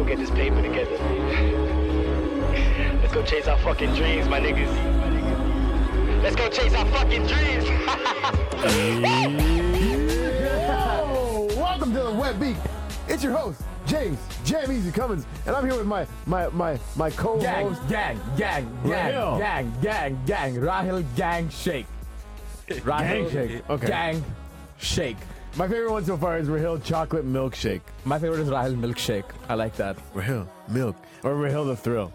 get this paper together. Let's go chase our fucking dreams, my niggas. Let's go chase our fucking dreams. Welcome to the Wet Beak. It's your host, James JamEasy Cummins, and I'm here with my co-host, Gang, Rahil Gang Shake. Gang Shake. Okay. Gang Shake. My favorite one so far is Rahil Chocolate Milkshake. My favorite is Rahil Milkshake. I like that. Rahil Milk or Rahil the Thrill.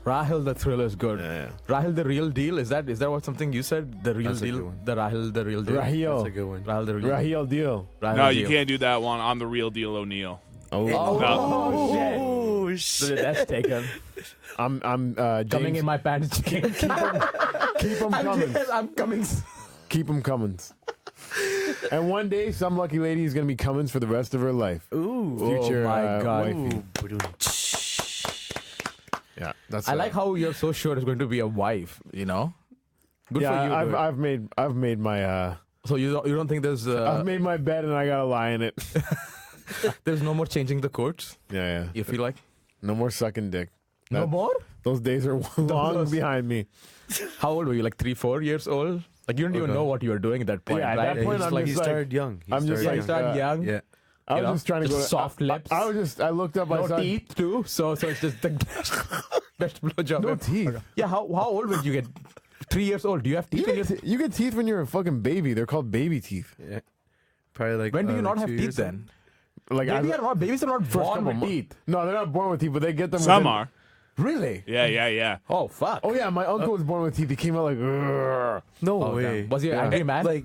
Rahil the Thrill is good. Yeah. Rahil the Real Deal. Is that what something you said? The Real That's a good Deal. one. The Rahil the Real Deal. Rahil. That's a good one. Rahil the Real Deal. Rahil Deal. Rahil No, the you Deal. can't do that one. I'm the real deal O'Neal. Oh, shit. Oh, So shit. that's taken. I'm James. Coming in my pants. Keep them coming. I'm coming. Keep them coming. And one day, some lucky lady is gonna be Cummins for the rest of her life. Ooh. Future Oh my God. wifey. Ooh. Yeah, that's. I like how you're so sure it's going to be a wife. You know. Good Yeah, for you. dude. I've made my So you don't think there's I've made my bed and I gotta lie in it. there's no more changing the courts? Yeah. You feel like No more sucking dick. no more? Those days are long Those- behind me. How old were you? Like 3-4 years old? Like you didn't even know what you were doing at that point, Yeah, at right? that point, It's I'm like He just started young. I'm just yeah, like, you started young. Yeah. I was you know, just trying to just go to, soft lips. I looked up. I No saw teeth too. So it's just the best blowjob. No ever. teeth. Yeah. How old would you get? 3 years old. Do you have teeth? You get teeth when you're a fucking baby. They're called baby teeth. Yeah. Probably like. When do you not like have 2 teeth years then? Like Babies are not first born couple with mo- teeth. No, they're not born with teeth, but they get them. Some within- are. Really? Yeah. Oh fuck. Oh yeah, my uncle was born with teeth. He came out like. "Grrr." No Oh, way. damn. Was he an Yeah. angry man? Like,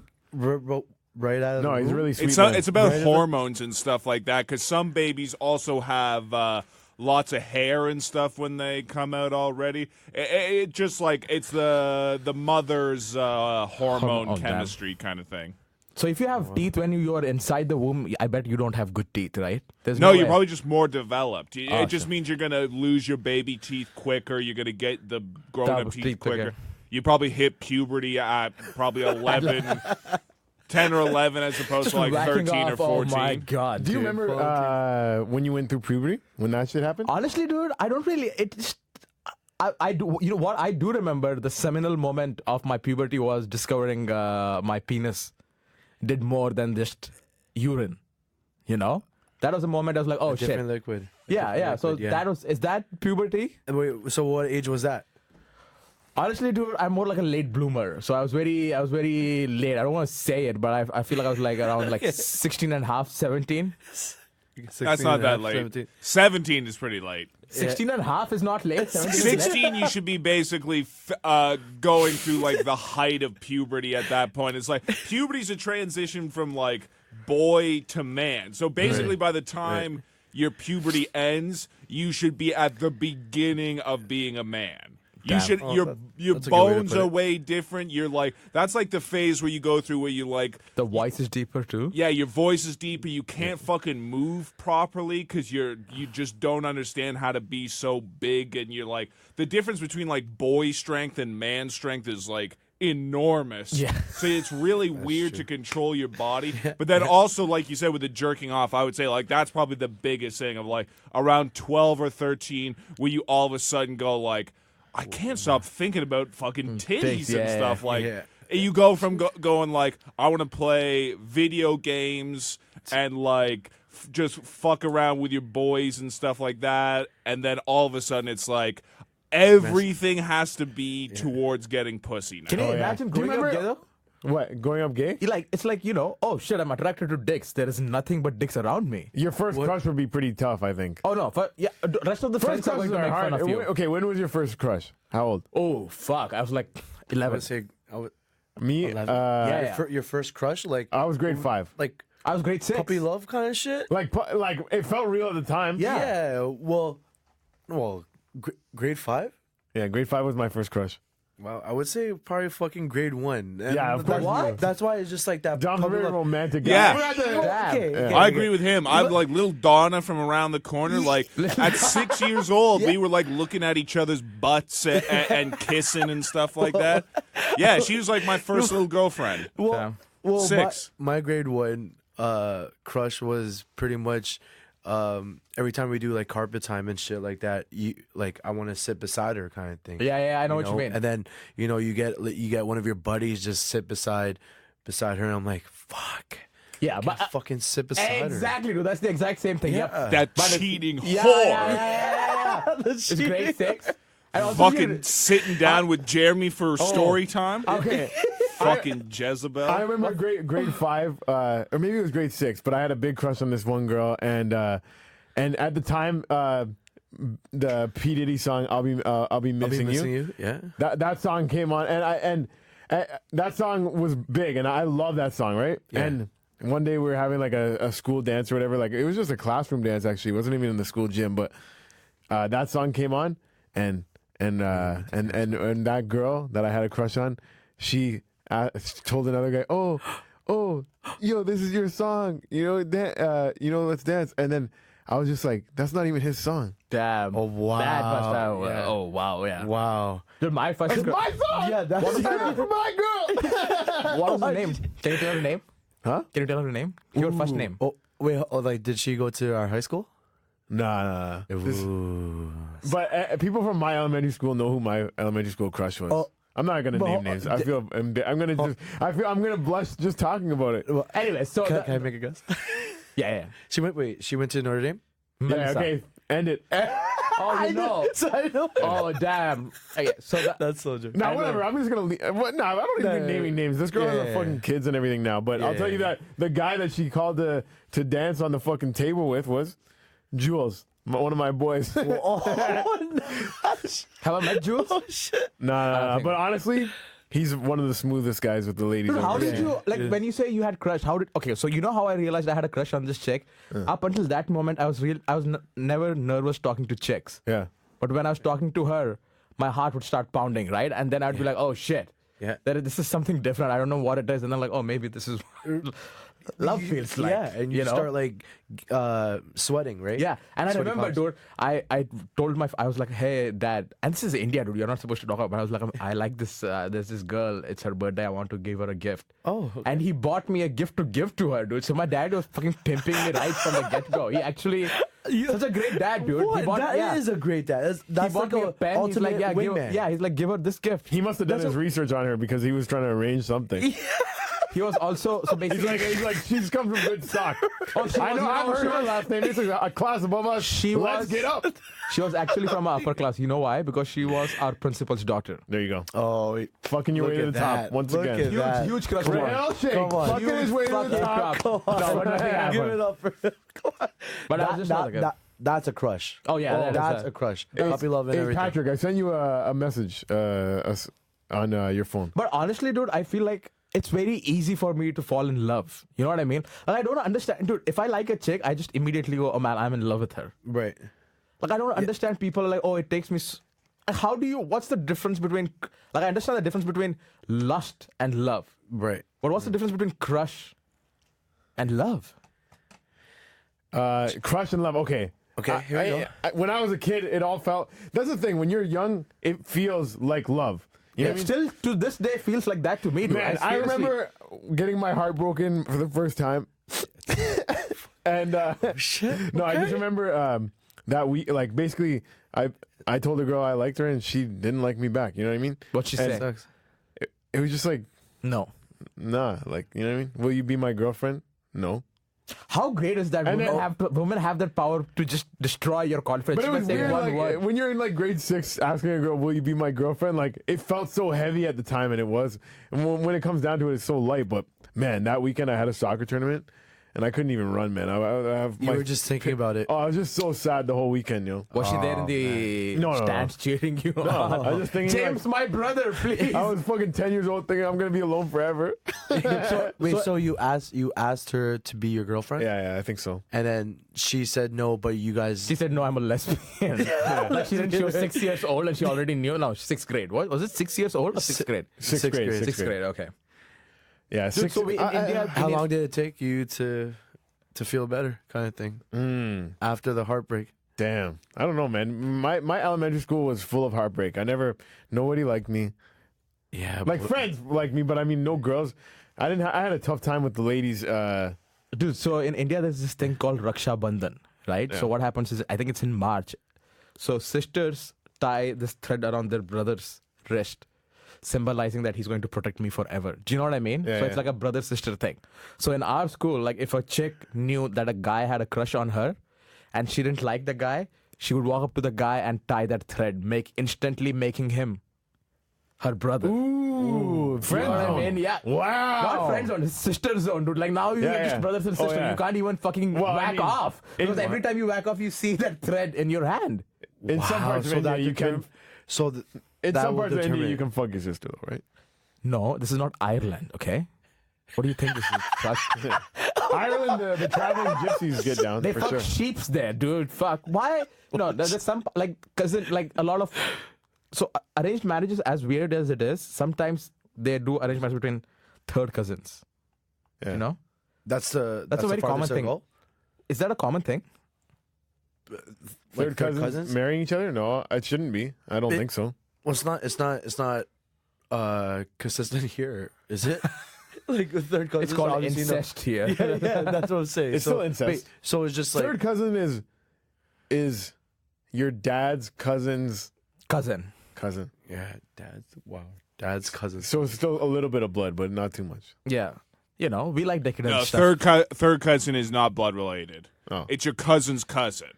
right out of No, the he's womb? really sweet. It's man. it's about Right? hormones and stuff like that because some babies also have lots of hair and stuff when they come out already. It just like it's the mother's hormone Oh, damn. chemistry kind of thing. So if you have teeth when you are inside the womb, I bet you don't have good teeth, right? There's No, way. you're probably just more developed. It Oh, just sure. means you're gonna lose your baby teeth quicker. You're gonna get the grown-up Double teeth teeth quicker. quicker. You probably hit puberty at probably 11, 10 or 11 as opposed to like Racking 13 or off, 14. Oh my god. Do you dude. remember when you went through puberty when that shit happened? Honestly, dude, I don't really. I do. You know what? I do remember the seminal moment of my puberty was discovering my penis did more than just urine. You know, that was a moment I was like, oh shit. Different liquid. Yeah. Different So liquid, yeah. that was. Is that puberty? Wait, so what age was that? Honestly, dude, I'm more like a late bloomer. So I was very late. I don't want to say it, but I feel like I was like around like 16 and a half, 17. That's not that late. 17 is pretty late. 16 and a half is not late. 17 is late. 16, you should be basically going through like the height of puberty at that point. It's like puberty's a transition from like boy to man. So basically, by the time your puberty ends, you should be at the beginning of being a man. You should your that's a good way to bones put are it. way different. You're like that's like the phase where you go through where you like The voice is deeper too. yeah, your voice is deeper. You can't fucking move properly because you just don't understand how to be so big. And you're like the difference between like boy strength and man strength is like enormous. Yeah. So it's really weird to control your body. But then also, like you said, with the jerking off, I would say like that's probably the biggest thing of like around 12 or 13 where you all of a sudden go like, I can't stop thinking about fucking titties and yeah, stuff. Like yeah. you go from going like I want to play video games and like just fuck around with your boys and stuff like that, and then all of a sudden it's like everything has to be towards getting pussy now. Can you Oh, yeah. imagine Do you growing up remember- gay though? What, going up gay? It's like, you know, oh shit, I'm attracted to dicks. There is nothing but dicks around me. Your first crush would be pretty tough, I think. Oh no, rest of the First friends are going crushes to are make fun hard. of you. Okay, when was your first crush? How old? Oh fuck, I was like I 11. would say Me? 11. Yeah. Your first crush, like I was grade 5. like I was grade 6. puppy love kind of shit. Like it felt real at the time. Yeah. Well, grade 5. Yeah, grade 5 was my first crush. Well, I would say probably fucking grade 1. And Yeah, of course. What? That's why it's just like that. John's a puppy very love. romantic guy. Yeah. Damn. Okay, I agree with him. I like little Donna from around the corner. Like at 6 years old, we were like looking at each other's butts and kissing and stuff like that. Yeah, she was like my first little girlfriend. Well, 6. My grade 1 crush was pretty much every time we do like carpet time and shit like that, I want to sit beside her kind of thing. Yeah, I know what you mean. And then you get one of your buddies just sit beside her, and I'm like, fuck. Yeah, But but fucking sit beside her. exactly, dude. That's the exact same thing. Yeah. Yep. That But it's- cheating Yeah, whore. yeah. It's grade 6. And also Fucking sitting down with Jeremy for story time. Okay. Fucking Jezebel. I remember grade 5, or maybe it was grade 6, but I had a big crush on this one girl, and at the time, the P Diddy song "I'll Be Missing You," Yeah. that song came on, and that song was big, and I love that song, right? Yeah. And one day we were having like a school dance or whatever, like it was just a classroom dance actually, it wasn't even in the school gym, but that song came on, and that girl that I had a crush on, she told another guy, oh, yo, this is your song, let's dance. And then I was just like, that's not even his song. damn. Oh, wow. That must have. Yeah. Oh wow, yeah. Wow. Dude, my first. It's my song. Yeah, that's What for my girl. What was her name? Can you tell her name? Huh? Can you tell her name? Your first name. Oh wait. Oh, like did she go to our high school? Nah. Ooh. But people from my elementary school know who my elementary school crush was. Oh, I'm not gonna name names. I feel I'm gonna blush just talking about it. Well, Anyway, so can I make a guess? yeah. She went to Notre Dame. Yeah, Melissa. okay, end it. Oh, you know. So I know. Oh, damn. Okay, so That's so joke. No, whatever. I'm just gonna leave. What? No, I don't even No, naming names. This girl has yeah. fucking kids and everything now. But I'll tell you that the guy that she called to dance on the fucking table with was Jules, one of my boys. have I met Jules? Oh shit. Nah. But honestly, he's one of the smoothest guys with the ladies. Dude, I've how ever did seen. you like when you say you had crush? How did so you know how I realized I had a crush on this chick? Up until that moment, I was never nervous talking to chicks. Yeah. But when I was talking to her, my heart would start pounding, right? And then I'd be like, oh shit, Yeah. this is something different. I don't know what it is. And then like, oh, maybe this is what love feels like. Yeah, and you know? start like sweating, right? Yeah, and I Sweaty remember, palms. dude, I told I was like, hey, dad, and this is India, dude, you're not supposed to talk about, but I was like, I like this, there's this girl, it's her birthday, I want to give her a gift. Oh, okay. And he bought me a gift to give to her, dude. So my dad was fucking pimping me right from the get-go. He actually, such a great dad, dude. What? He bought, That is a great dad. he That's bought like me a pen. He's ultimate like, wingman. he's like, give her this gift. He must have done his research on her because he was trying to arrange something. He was also, so basically, He's like, she's come from good stock. she I was- know, I've heard she her was- last name. It's a class above us. Let's get up. She was actually from our upper class. You know why? Because she was our principal's daughter. There you go. Oh, Fucking your Look way to at the top that. once Look again. at that. Huge crush. on her. Real shake. Come on. Fucking his way to the Fucking top. crap. No, but nothing happened. give it up for. Come on. But I was just like, That's a crush. Oh, yeah, that is that's a- a crush. Hey, Puppy love and hey, everything. Patrick, I sent you a message on your phone. But honestly, dude, I feel like it's very easy for me to fall in love. You know what I mean? Like, I don't understand. Dude, if I like a chick, I just immediately go, oh man, I'm in love with her. Right. Like, I don't understand people are like, oh, it takes me. How do you, what's the difference between, like, I understand the difference between lust and love. Right. But what's the difference between crush and love? Crush and love. Okay. Okay, here we go. When I was a kid, it all felt. That's the thing. When you're young, it feels like love. You know It what I mean? still to this day feels like that to me, dude. Man, I seriously- remember getting my heart broken for the first time. And Shit. no, I just remember that we like basically I told a girl I liked her and she didn't like me back. You know what I mean? What'd she And say? Sucks. It was just like, No. nah, like, you know what I mean? Will you be my girlfriend? No. How great is that? And Women have that power to just destroy your confidence. But it You was can say weird, one like, word. when you're in like grade 6 asking a girl, will you be my girlfriend? Like, it felt so heavy at the time, and it was. And when it comes down to it, it's so light. But man, that weekend I had a soccer tournament, and I couldn't even run, man. I have You were just thinking about it. Oh, I was just so sad the whole weekend, yo. Was she there in the No. stands cheering you? I was just thinking, James, my brother, please. I was fucking 10 years old thinking I'm gonna be alone forever. Wait, so you asked her to be your girlfriend? Yeah, I think so. And then she said no, but you guys. She said, no, I'm a lesbian. Like she didn't, she was 6 years old and she already knew. No, 6th grade. What was it? 6 years old or 6th grade? Sixth grade. Sixth grade. Okay. Yeah, Dude, so we, in India, How long did it take you to feel better, kind of thing, after the heartbreak? Damn. I don't know, man. My elementary school was full of heartbreak. Nobody liked me. Yeah, Like friends liked me, but I mean, no girls. I had a tough time with the ladies. Dude, so in India, there's this thing called Raksha Bandhan. right? So what happens is, I think it's in March. So sisters tie this thread around their brother's wrist, symbolizing that he's going to protect me forever. Do you know what I mean? Yeah, so it's like a brother-sister thing. So in our school, like if a chick knew that a guy had a crush on her and she didn't like the guy, she would walk up to the guy and tie that thread, instantly making him her brother. Ooh, friend You know what I zone. mean? Yeah. Wow. Not friend zone, it's sister zone, dude. Like now you're Yeah, just yeah. brothers and sisters. yeah. You can't even fucking whack off. Because every time you whack off, you see that thread in your hand. In some parts of so India, that you can. So In that some will parts of India, determine you it. can fuck your sister, though, right? No, this is not Ireland, okay? What do you think this is? Fuck. Ireland, the traveling gypsies get down They for fuck sure. sheeps there, dude. Fuck. Why? No, there's some, like, cousin, like a lot of. So, arranged marriages, as weird as it is, sometimes they do arranged marriages between third cousins. Yeah. You know? That's a very common thing. Is that a common thing? Third cousins marrying each other? No, it shouldn't be. I don't think so. Well, it's not consistent here, is it? Like the third cousin. It's called incest here. Yeah, that's what I'm saying. It's still incest. So it's just like Third cousin is your dad's cousin's Cousin. cousin. yeah, dad's cousin. So it's still a little bit of blood, but not too much. Yeah. You know, we like decadent No, stuff. third cousin is not blood related. Oh. It's your cousin's cousin.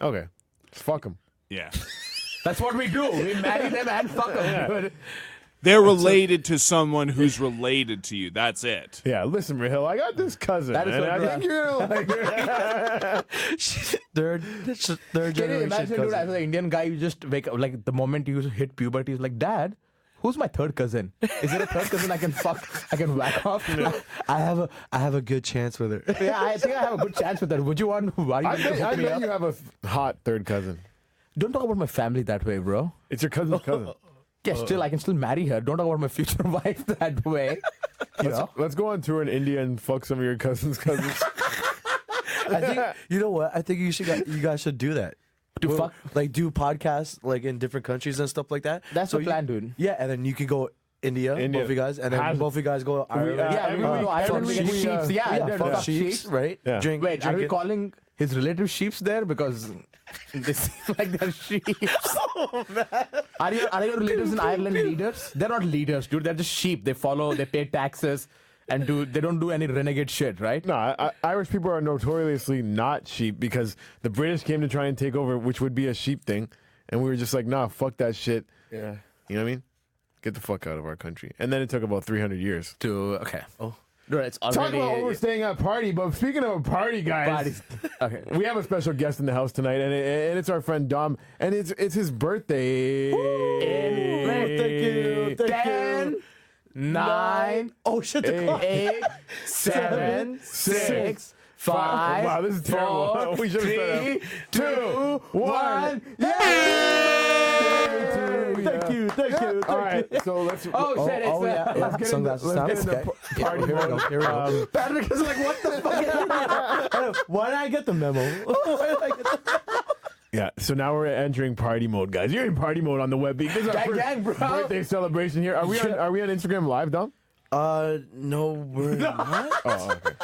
Okay. Fuck him. Yeah. That's what we do. We marry them and fuck them, dude. They're related to someone who's related to you. That's it. Yeah, listen, Rahil, I got this cousin. That is and what I the- think you're like. third Can you generation imagine, dude, as cousin. an Indian guy, you just wake up, like, the moment you hit puberty, he's like, Dad, who's my third cousin? Is there a third cousin I can fuck? I can whack off? I have a good chance with her. Yeah, I think I have a good chance with that. Would you want? Are you I going to hook bet me up? you have a hot third cousin. Don't talk about my family that way, bro. It's your cousin's cousin. Yeah, I can still marry her. Don't talk about my future wife that way. You know? Let's go on tour in India and fuck some of your cousin's cousins. I think you know what? I think you guys should do that. Fuck. Like do podcasts like in different countries and stuff like that. That's so the plan, dude. Yeah, and then you could go India, India. both of you guys, and then both of you guys go Ireland. Yeah, we will go Ireland, we get sheep. sheeps. Yeah, fuck fuck sheep, sheeps. right? Yeah. Wait, are we drinking. calling his relative sheeps there? Because they seem like they're sheep. Are your relatives in Ireland leaders? They're not leaders, dude. They're just sheep. They follow, they pay taxes, and they don't do any renegade shit, right? No, Irish people are notoriously not sheep because the British came to try and take over, which would be a sheep thing. And we were just like, nah, fuck that shit. Yeah. You know what I mean? Get the fuck out of our country. And then it took about 300 years. Okay. Oh, dude, it's Talk already. about overstaying at party, but speaking of a party, guys, Parties. Okay. we have a special guest in the house tonight, and it's our friend Dom, and it's his birthday. Thank you. 10, 9, Oh shit! The clock. 8, 7, 6, 5. Wow, this is terrible. 4, We should've started 3, 2, 1. Thank you. All right, so let's. Oh shit! It's Let's get Sunglasses into, down. let's get into Okay. party Here we mode. go. Here we go. Patrick is like, what the fuck? Why did I get the memo? Yeah, so now we're entering party mode, guys. You're in party mode on the Wet Beak. This is our Gang, first gang, bro. birthday celebration here. Are we on Instagram Live, Dom? No, we're not. Oh, okay.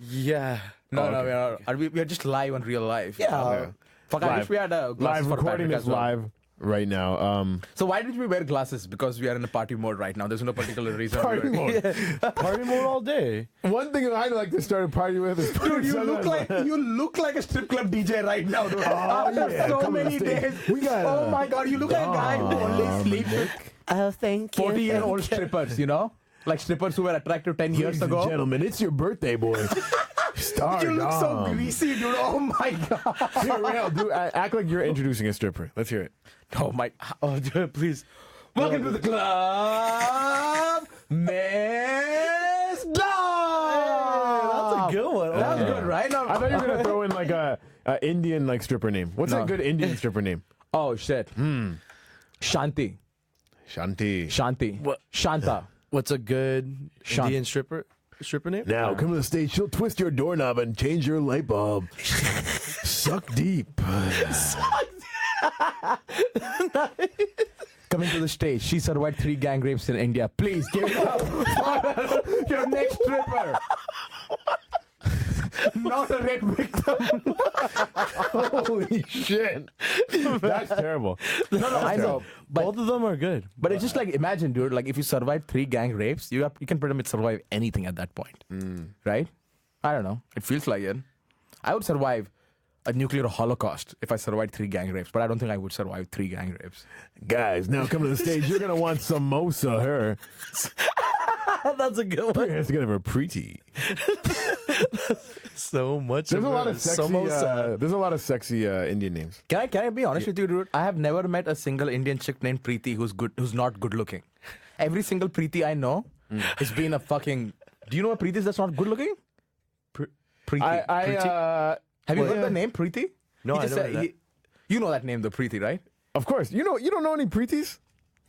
Yeah. No, we are just live on real life. Yeah. Okay. Fuck, I wish we had a glasses Live for recording Patrick this as well. live right now. So why did we wear glasses? Because we are in a party mode right now. There's no particular reason. Party mode. Party mode all day. One thing I'd like to start a party with is Dude, you look like a strip club DJ right now, dude. After yeah, so come on many stage. days. We got Oh my god, you look like a guy who only sleeps with Oh, thank 40-year-old strippers, you know? Like strippers who were attractive 10 years Ladies and ago. gentlemen, it's your birthday, boy. Star You look so Dom. greasy, dude. Oh my god. Here, Rahil, act like you're introducing a stripper. Let's hear it. Oh my. Oh, dude, please. Welcome to the club, Miss Dom. That's a good one. That was good, right? No, I thought you were gonna throw in like a Indian like stripper name. What's No. a good Indian stripper name? Oh shit. Shanti. Shanti. What? Shanta. What's a good Sean. Indian stripper name? Now come to the stage. She'll twist your doorknob and change your light bulb. Suck deep. Coming to the stage, she survived 3 gang rapes in India. Please give it up for your next stripper. not a rape victim. Holy shit. That's terrible. No, I know. But, Both of them are good. but it's just like, imagine, dude, like if you survive 3 gang rapes, you can pretty much survive anything at that point. Right? I don't know. It feels like it. I would survive a nuclear holocaust if I survived 3 gang rapes, but I don't think I would survive 3 gang rapes. Guys, now come to the stage. You're going to want samosa, her. That's a good one. It's going to have a preety. So much. There's a lot of sexy, samosa. there's a lot of sexy Indian names. Can I be honest with you, dude? I have never met a single Indian chick named Preeti who's not good looking. Every single Preeti I know has been a fucking. Do you know what Preeti is that's not good looking? Preeti. I Have you heard the name Preeti? No, He I just never said- heard that. You know that name, the Preeti, right? of course. You don't know any preeties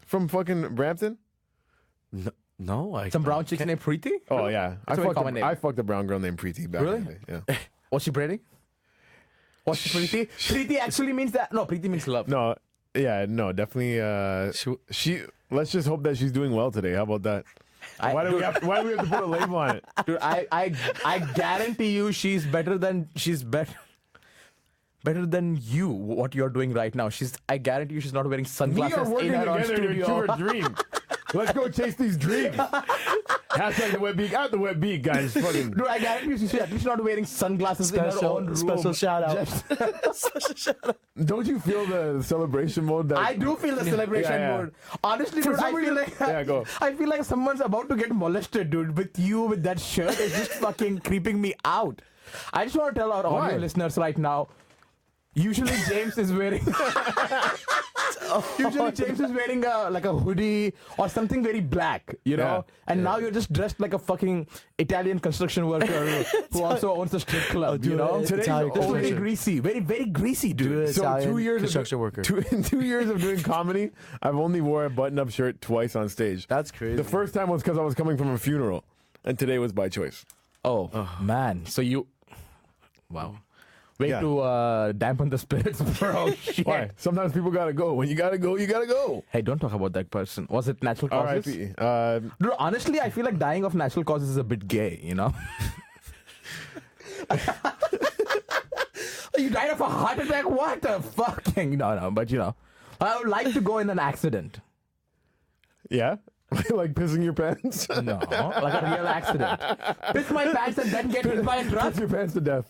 from fucking Brampton? No, I Some brown chick named Preeti? Oh yeah, That's a very common name. I fucked a brown girl named Preeti back Really? in the day. Yeah. Was she pretty? Was she Preeti? Preeti actually means that. No, Preeti means love. No, yeah, no, definitely. She. Let's just hope that she's doing well today. How about that? Why do we have to put a label on it? Dude, I guarantee you she's better than you, what you're doing right now. I guarantee you she's not wearing We sunglasses are working in her own together to achieve studio. our dream. Let's go chase these dreams. Hashtag the Wet Beak. At the Wet Beak, guys. Fucking. Dude, I guarantee you she's at least not wearing sunglasses in her own room. Special shout out. Don't you feel the celebration mode? That I do feel the celebration Yeah. mode. Honestly, For dude, I some feel reason- like Yeah, go. I feel like someone's about to get molested, dude. With you with that shirt, it's just fucking creeping me out. I just want to tell our audio Why? listeners right now. Usually James is wearing like a hoodie or something very black, you know? And now you're just dressed like a fucking Italian construction worker who also owns a strip club, you know? Today's Italian the It's very culture. greasy, very greasy, dude. So Italian 2 years construction of, worker. In 2 years of doing comedy, I've only wore a button-up shirt twice on stage. That's crazy. The first time was because I was coming from a funeral, and today was by choice. Oh, man. So you... Wow. Way Yeah. to dampen the spirits, bro. Shit. Why? Sometimes people gotta go. When you gotta go, you gotta go. Hey, don't talk about that person. Was it natural causes? R.I.P. Dude, honestly, I feel like dying of natural causes is a bit gay, you know? You died of a heart attack? What the fucking... No, but you know. I would like to go in an accident. Yeah? Like pissing your pants? No, like a real accident. Piss my pants and then get hit by a truck? Piss your pants to death.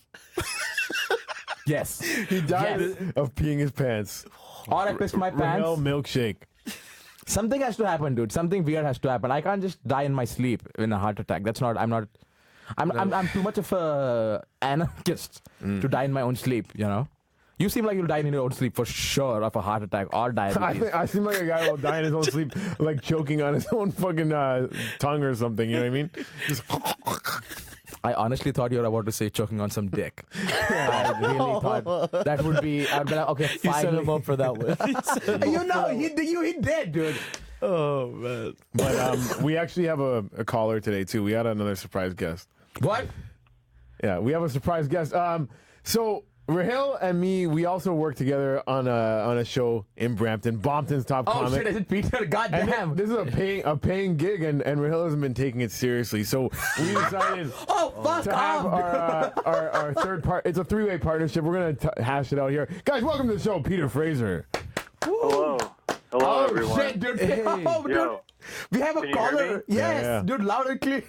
Yes. He died Yes. of peeing his pants. Or I pissed my Rahil pants. milkshake. Something has to happen, dude. Something weird has to happen. I can't just die in my sleep in a heart attack. That's not... I'm too much of a anarchist to die in my own sleep, you know? You seem like you'll die in your own sleep for sure of a heart attack or diabetes. I seem like a guy who will die in his own sleep, like choking on his own fucking tongue or something. You know what I mean? Just I honestly thought you were about to say choking on some dick. I really thought that would be... I'd be like, okay, You set finally. him up for that one. You know, he did, dude. Oh man. But we actually have a caller today too. We had another surprise guest. What? Yeah, we have a surprise guest. So Rahil and me, we also work together on a show in Brampton, Bompton's Top Oh Comic. shit, is it Peter? God And damn. this is a paying gig, and Rahil hasn't been taking it seriously. So we decided Oh, fuck to have off. our third part. It's a 3-way partnership. We're gonna hash it out here, guys. Welcome to the show, Peter Fraser. Hello. Hello, Oh everyone. shit, dude. Oh, dude. Yo. We have a Can you hear caller. me? Yes, Yeah. dude, loud and clear.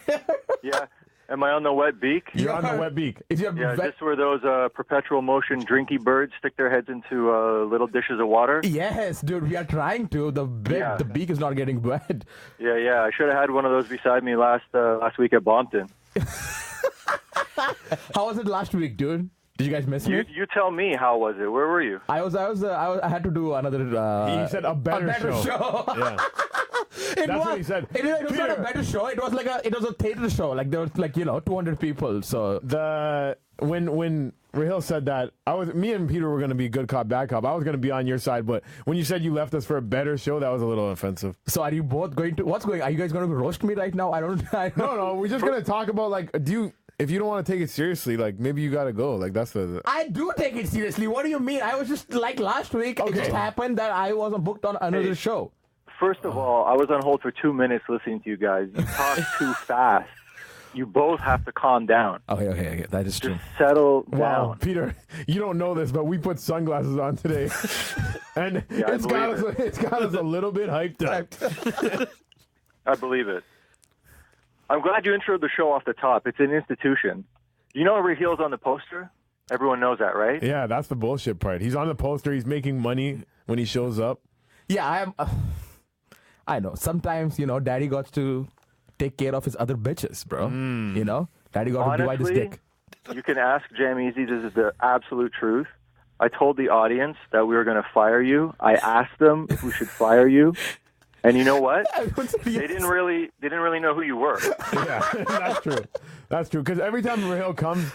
Yeah. Am I on the Wet Beak? You're on the Wet Beak. If you're Yeah, just where those perpetual motion drinky birds stick their heads into little dishes of water. Yes, dude, we are trying to. The beak is not getting wet. Yeah. I should have had one of those beside me last week at Bompton. How was it last week, dude? Did you guys miss me? You tell me, how was it? Where were you? I had to do another. He said a better show. Yeah. That's what he said. It was not a Peter. better show. It was a theater show. Like there was 200 people. So When Rahil said that, me and Peter were going to be good cop, bad cop. I was going to be on your side, but when you said you left us for a better show, that was a little offensive. are you both going to? What's going? Are you guys going to roast me right now? I don't. No, we're just going to talk about if you don't want to take it seriously, like maybe you got to go. Like that's the. I do take it seriously. What do you mean? I was just like last week. It just happened that I wasn't booked on another show. First of all, I was on hold for 2 minutes listening to you guys. You talk too fast. You both have to calm down. Okay. That is true. Just settle Wow, down. Peter, you don't know this, but we put sunglasses on today, and Yeah, it's got us a little bit hyped up. I believe it. I'm glad you introed the show off the top. It's an institution. You know Rahil's on the poster? Everyone knows that, right? Yeah, that's the bullshit part. He's on the poster. He's making money when he shows up. Yeah, I am. I know. Sometimes, Daddy got to take care of his other bitches, bro. Daddy got to divide his Honestly, dick. you can ask JamEasy. This is the absolute truth. I told the audience that we were going to fire you. I asked them if we should fire you. And you know what? They didn't really know who you were. Yeah, that's true. That's true. Because every time Rahil comes,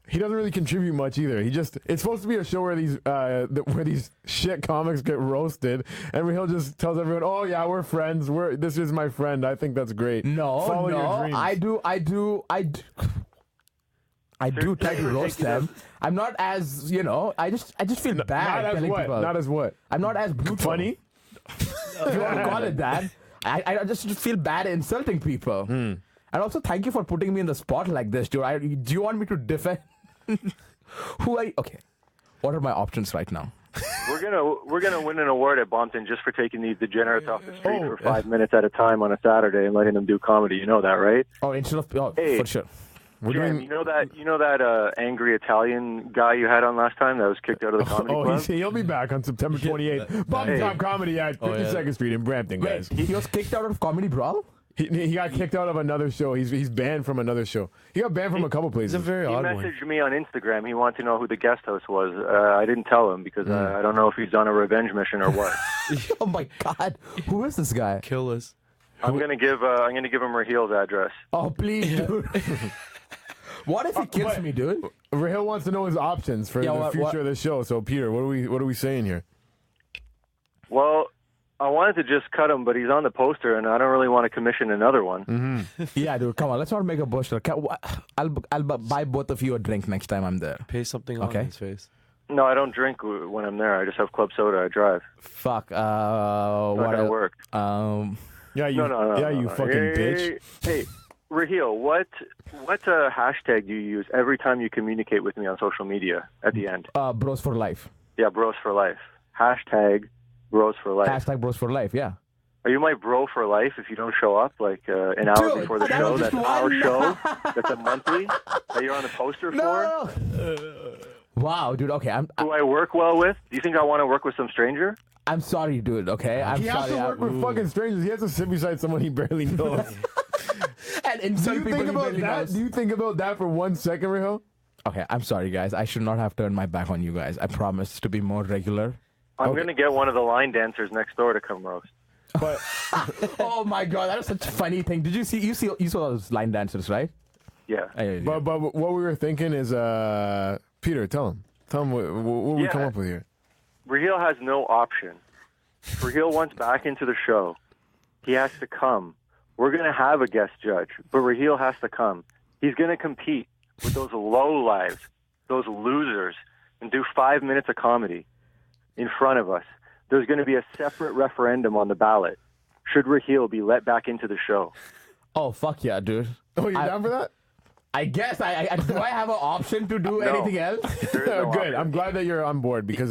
he doesn't really contribute much either. It's supposed to be a show where these shit comics get roasted, and Rahil just tells everyone, "Oh yeah, we're friends. This is my friend. I think that's great." Follow your dreams. I do try to roast them. I'm not as I just feel bad. Not as telling what? people. Not as what? I'm not as brutal. Funny? If you want to call it that. I just feel bad insulting people. And also, thank you for putting me in the spot like this, dude. Do you want me to defend? Who are you? Okay. What are my options right now? We're gonna win an award at Bompton just for taking these degenerates off the street for 5 minutes at a time on a Saturday and letting them do comedy. You know that, right? Oh, instead of Hey. for sure. Jam, you know that angry Italian guy you had on last time that was kicked out of the comedy club? He'll be back on September 28th. Bobby Top Comedy at 52nd Street in Brampton, guys. He was kicked out of Comedy Brawl? He got kicked out of another show. He's banned from another show. He got banned from a couple places. It's a very He odd one. messaged me on Instagram. He wanted to know who the guest host was. I didn't tell him because I don't know if he's on a revenge mission or what. Oh my God. Who is this guy? Kill us. I'm gonna give him Rahil's address. Oh, please, dude. What if he kills me, dude? Rahil wants to know his options for the future of the show. So, Peter, what are we saying here? Well, I wanted to just cut him, but he's on the poster, and I don't really want to commission another one. Yeah, dude, come on. Let's not make a bush. I'll buy both of you a drink next time I'm there. Pay something Okay. on his face. No, I don't drink when I'm there. I just have club soda. I drive. Fuck. It's not gonna work. Yeah, you fucking bitch. Hey, Rahil, what hashtag do you use every time you communicate with me on social media at the end? Bros for life. Yeah, bros for life. Hashtag bros for life. Hashtag bros for life, yeah. Are you my bro for life if you don't show up like an hour Dude, before the that show? was That's just our one. show. That's a monthly that you're on the poster for. Wow, dude, okay. Who I work well with? Do you think I want to work with some stranger? I'm sorry, dude, okay? I'm He has sorry. to work with fucking strangers. He has to sit beside someone he barely knows. And Do insult you people think he about barely that? knows. Do you think about that for 1 second, Rahil? Okay, I'm sorry, guys. I should not have turned my back on you guys. I promise to be more regular. I'm going to get one of the line dancers next door to come roast. But Oh my God, that was such a funny thing. Did you saw those line dancers, right? Yeah. but what we were thinking is, Peter, tell him what we come up with here. Rahil has no option. If Rahil wants back into the show, he has to come. We're going to have a guest judge, but Rahil has to come. He's going to compete with those low lives, those losers, and do 5 minutes of comedy in front of us. There's going to be a separate referendum on the ballot. Should Rahil be let back into the show? Oh, fuck yeah, dude. Oh, you're down for that? I guess do I have an option to do anything else? There is no Good. option. I'm glad that you're on board because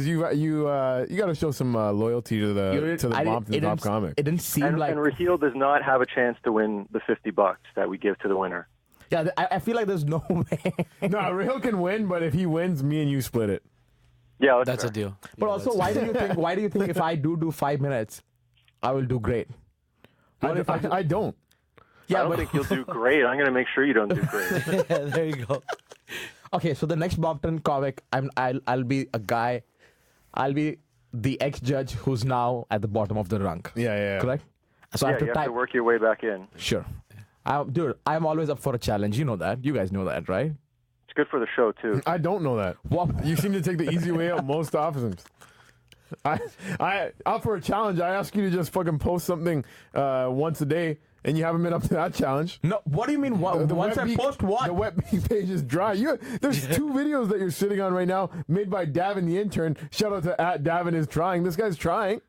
you got to show some loyalty to the Bompton Top comic. It didn't seem And like. Rahil does not have a chance to win the $50 that we give to the winner. Yeah, I feel like there's no way. No, Rahil can win, but if he wins, me and you split it. Yeah, That's a deal. But also, why do you think if I do 5 minutes, I will do great? What if I don't. Yeah, I don't but think you'll do great. I'm going to make sure you don't do great. There you go. okay. So the next Bompton comic, I'll be a guy. I'll be the ex-judge who's now at the bottom of the rung. Yeah. Correct. So I Yeah, have to you have type. to work your way back in. Sure. Dude, I'm always up for a challenge. You know that. You guys know that, right? It's good for the show, too. I don't know that. What? You seem to take the easy way out most often. I out for a challenge. I ask you to just fucking post something once a day, and you haven't been up to that challenge. No, what do you mean? Once Wet I Beak- post what? The Wet Beak page is dry. There's 2 videos that you're sitting on right now, made by Davin the intern. Shout out to @DavinIsTrying. This guy's trying.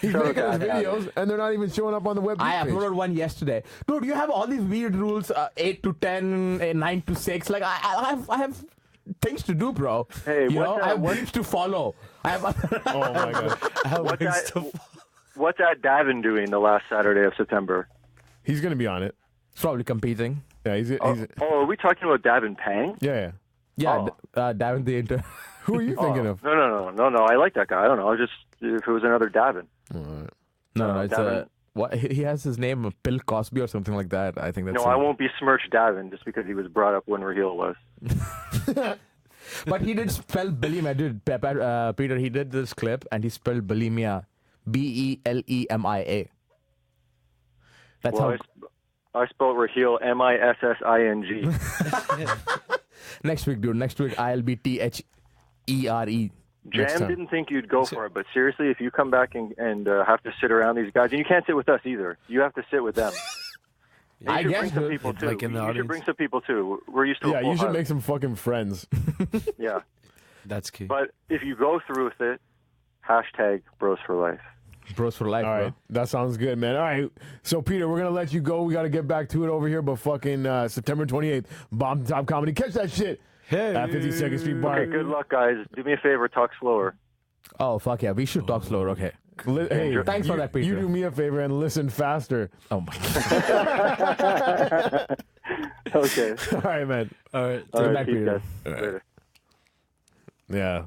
He's Shout out making his to videos, and they're not even showing up on the Wet Beak I page. uploaded one yesterday. Dude, you have all these weird rules, 8 to 10, 9 to 6. Like, I have things to do, bro. Hey, you what's know, that- I have words to follow. I have. Oh my god, What's that Davin doing the last Saturday of September? he's gonna be on it. Probably competing. Yeah, he's Are we talking about Davin Pang? yeah. Yeah, Oh. Davin the intern. Who are you thinking of? No. I like that guy. I don't know. Just if it was another Davin. No, it's Davin. what he has his name Bill Cosby or something like that. I think that's. No, I won't besmirch Davin just because he was brought up when Rahil was. But he did spell bulimia, dude. Peter, he did this clip and he spelled bulimia, BELEMIA. That's Well, I spelled Rahil MISSING. Next week, dude. Next week I'll be THERE. Next Jam time. didn't think you'd go for it, but seriously, if you come back and have to sit around these guys, and you can't sit with us either, you have to sit with them. And I you should guess, bring some dude. people too. Like in the You should audience. bring some people too. We're used to. Yeah, a full you should house. make some fucking friends. Yeah, That's key. but if you go through with it, hashtag Bros for Life. Bros for life, All right, bro. that sounds good, man. All right, so Peter, we're gonna let you go. We gotta get back to it over here, but fucking September 28th, Bomb Top Comedy. Catch that shit at 52nd Street Bar. Okay, good luck, guys. Do me a favor, talk slower. Oh, fuck yeah. We should talk slower. Okay. Hey, Thanks for that, Peter. You do me a favor and listen faster. Oh, my God. Okay. All right, man. All right. All Good right, night, peace, Peter. guys. Later. Yeah.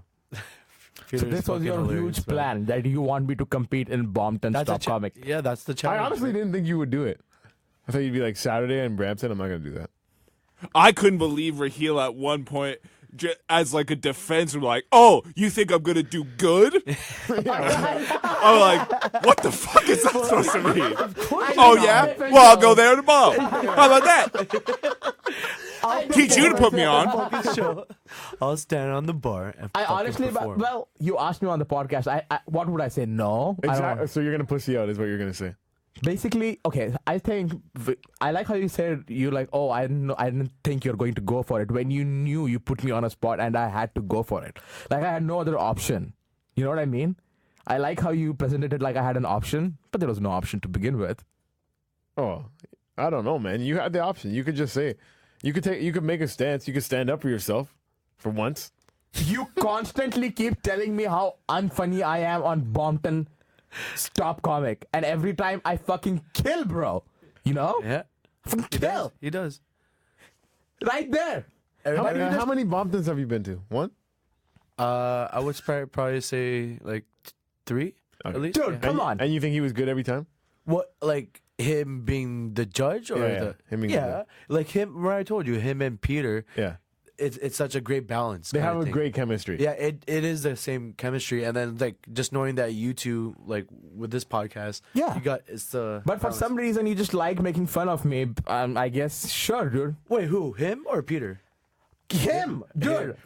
So this was your huge plan that you want me to compete in Bompton Stop Comic. Yeah, that's the I challenge. honestly didn't think you would do it. I thought you'd be like Saturday in Brampton. I'm not gonna do that. I couldn't believe Rahil at one point, as like a defense, were like, "Oh, you think I'm gonna do good?" I'm like, "What the fuck is that supposed to mean?" Oh yeah, well I'll go there tomorrow. How about that? Teach you to put me on. Show. I'll stand on the bar and I fucking honestly, perform. well, you asked me on the podcast. I what would I say? No. I don't Exactly. know. So you're gonna pussy out, is what you're gonna say. Basically, okay. I think I like how you said you like. Oh, I didn't think you're going to go for it when you knew you put me on a spot and I had to go for it. Like I had no other option. You know what I mean? I like how you presented it like I had an option, but there was no option to begin with. Oh, I don't know, man. You had the option. You could just say, you could make a stance. You could stand up for yourself, for once. You constantly keep telling me how unfunny I am on Bompton Stop Comic, and every time I fucking kill, bro. You know? Yeah, Fucking kill. he does. Right there. How many Bomptons have you been to? One? I would probably say like 3 at least. Dude, come on. And you think he was good every time? What, like him being the judge, or Yeah, him being the judge. like him? Where I told you, him and Peter. Yeah. It's such a great balance. They kinda have a thing. great chemistry. Yeah, it is the same chemistry, and then like just knowing that you two, like with this podcast, Yeah. you got it's the. But for balance. some reason, you just like making fun of me. I guess, sure, dude. Wait, who? Him or Peter? Him, dude.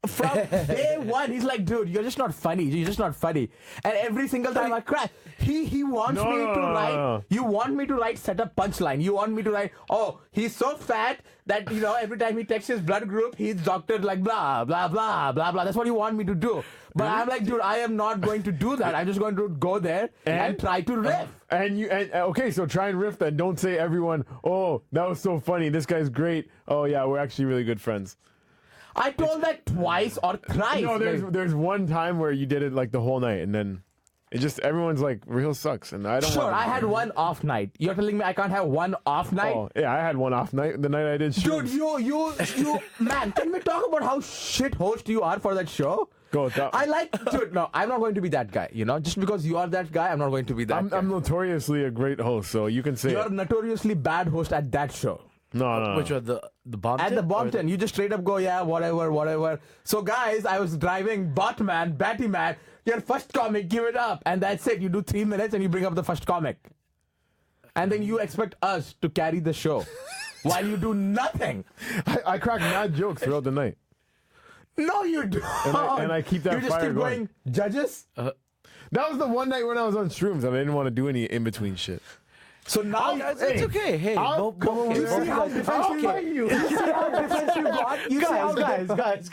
From day one, he's like, dude, you're just not funny. You're just not funny. And every single time I cry, he wants me to write. No. You want me to write setup punchline. You want me to write, oh, he's so fat that, you know, every time he texts his blood group, he's doctored like blah, blah, blah, blah, blah. That's what you want me to do. But I'm like, dude, I am not going to do that. I'm just going to go there and try to riff. And okay, so try and riff then. Don't say everyone, oh, that was so funny. This guy's great. Oh yeah, we're actually really good friends. I told that twice or thrice. No, like- there's one time where you did it like the whole night, and then it just everyone's like, Rahil sucks, and I don't. Sure, want I had one off night. You're telling me I can't have one off night? Oh yeah, I had one off night. The night I did Dude, shows. you, man, can we talk about how shit host you are for that show? Go with that. Dude, no, I'm not going to be that guy, you know? Just because you are that guy, I'm not going to be that guy. I'm notoriously a great host, so you can say You're a it. notoriously bad host at that show. No. Which are the Bompton? At the Bompton, you just straight up go, yeah, whatever. So, guys, I was driving Batman, your first comic, give it up. And that's it. You do 3 minutes and you bring up the first comic. And then you expect us to carry the show while you do nothing. I cracked mad jokes throughout the night. No, you don't. And I keep that you just fire keep going. Judges. That was the one night when I was on shrooms and I didn't want to do any in between shit. So now It's okay. Hey, I'll come over you there. see how defensive you see how defensive you got? You guys.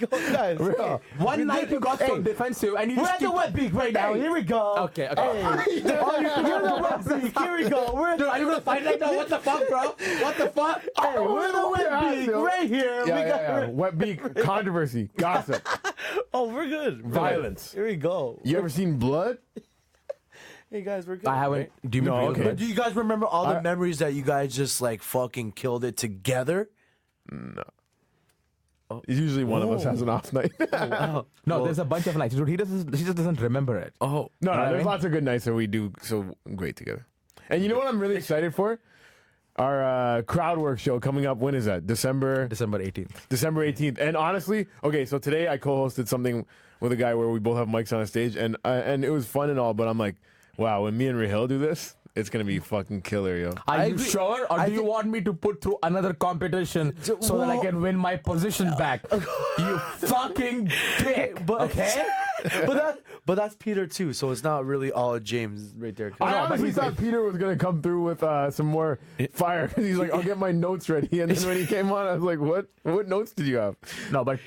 One night you got so defensive and you We're just at the keep... Wet Beak right now. Here we go. Okay. Oh, you're the Wet Beak. Here we go. We're Dude, are you gonna fight right now? What the fuck, bro? What the fuck? Hey, we're the Wet Beak right here. Yeah. Wet Beak, controversy, gossip, Oh, we're good. violence. Here we go. You ever seen blood? Hey guys, we're good. I haven't. Do you mean No, real okay. good? Do you guys remember all the memories that you guys just like fucking killed it together? Usually one of us has an off night. No, there's a bunch of nights. Dude, he just doesn't remember it. Oh, No, what I there's mean? lots of good nights that we do so great together. And you know what I'm really excited for? Our crowd work show coming up. When is that? December 18th. 18th. And honestly, okay, so today I co-hosted something with a guy where we both have mics on a stage, and it was fun and all, but I'm like, wow, when me and Rahil do this, it's going to be fucking killer, yo. Are you sure? Or do you want me to put through another competition so that I can win my position back? You fucking dick. Okay? but that's Peter too, so it's not really all James right there. I but honestly he's thought Peter was going to come through with some more fire. He's like, I'll get my notes ready. And then when he came on, I was like, what notes did you have? No, but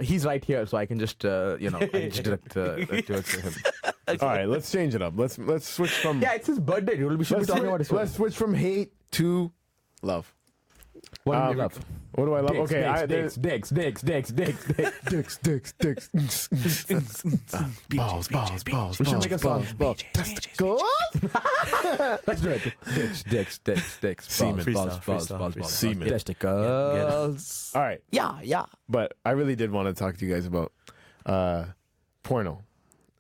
he's right here, so I can just, I can just direct it to him. All right, let's change it up. Let's switch from... Yeah, it's his birthday, dude. We should be talking about his Let's switch from hate to love. What do you love? What do I love? Dicks, Okay, dicks. balls. We should make a song. Testicles. Let's do it. Dicks. Semen. Balls. Semen. Testicles. All right, Yeah. but I really did want to talk to you guys about porno.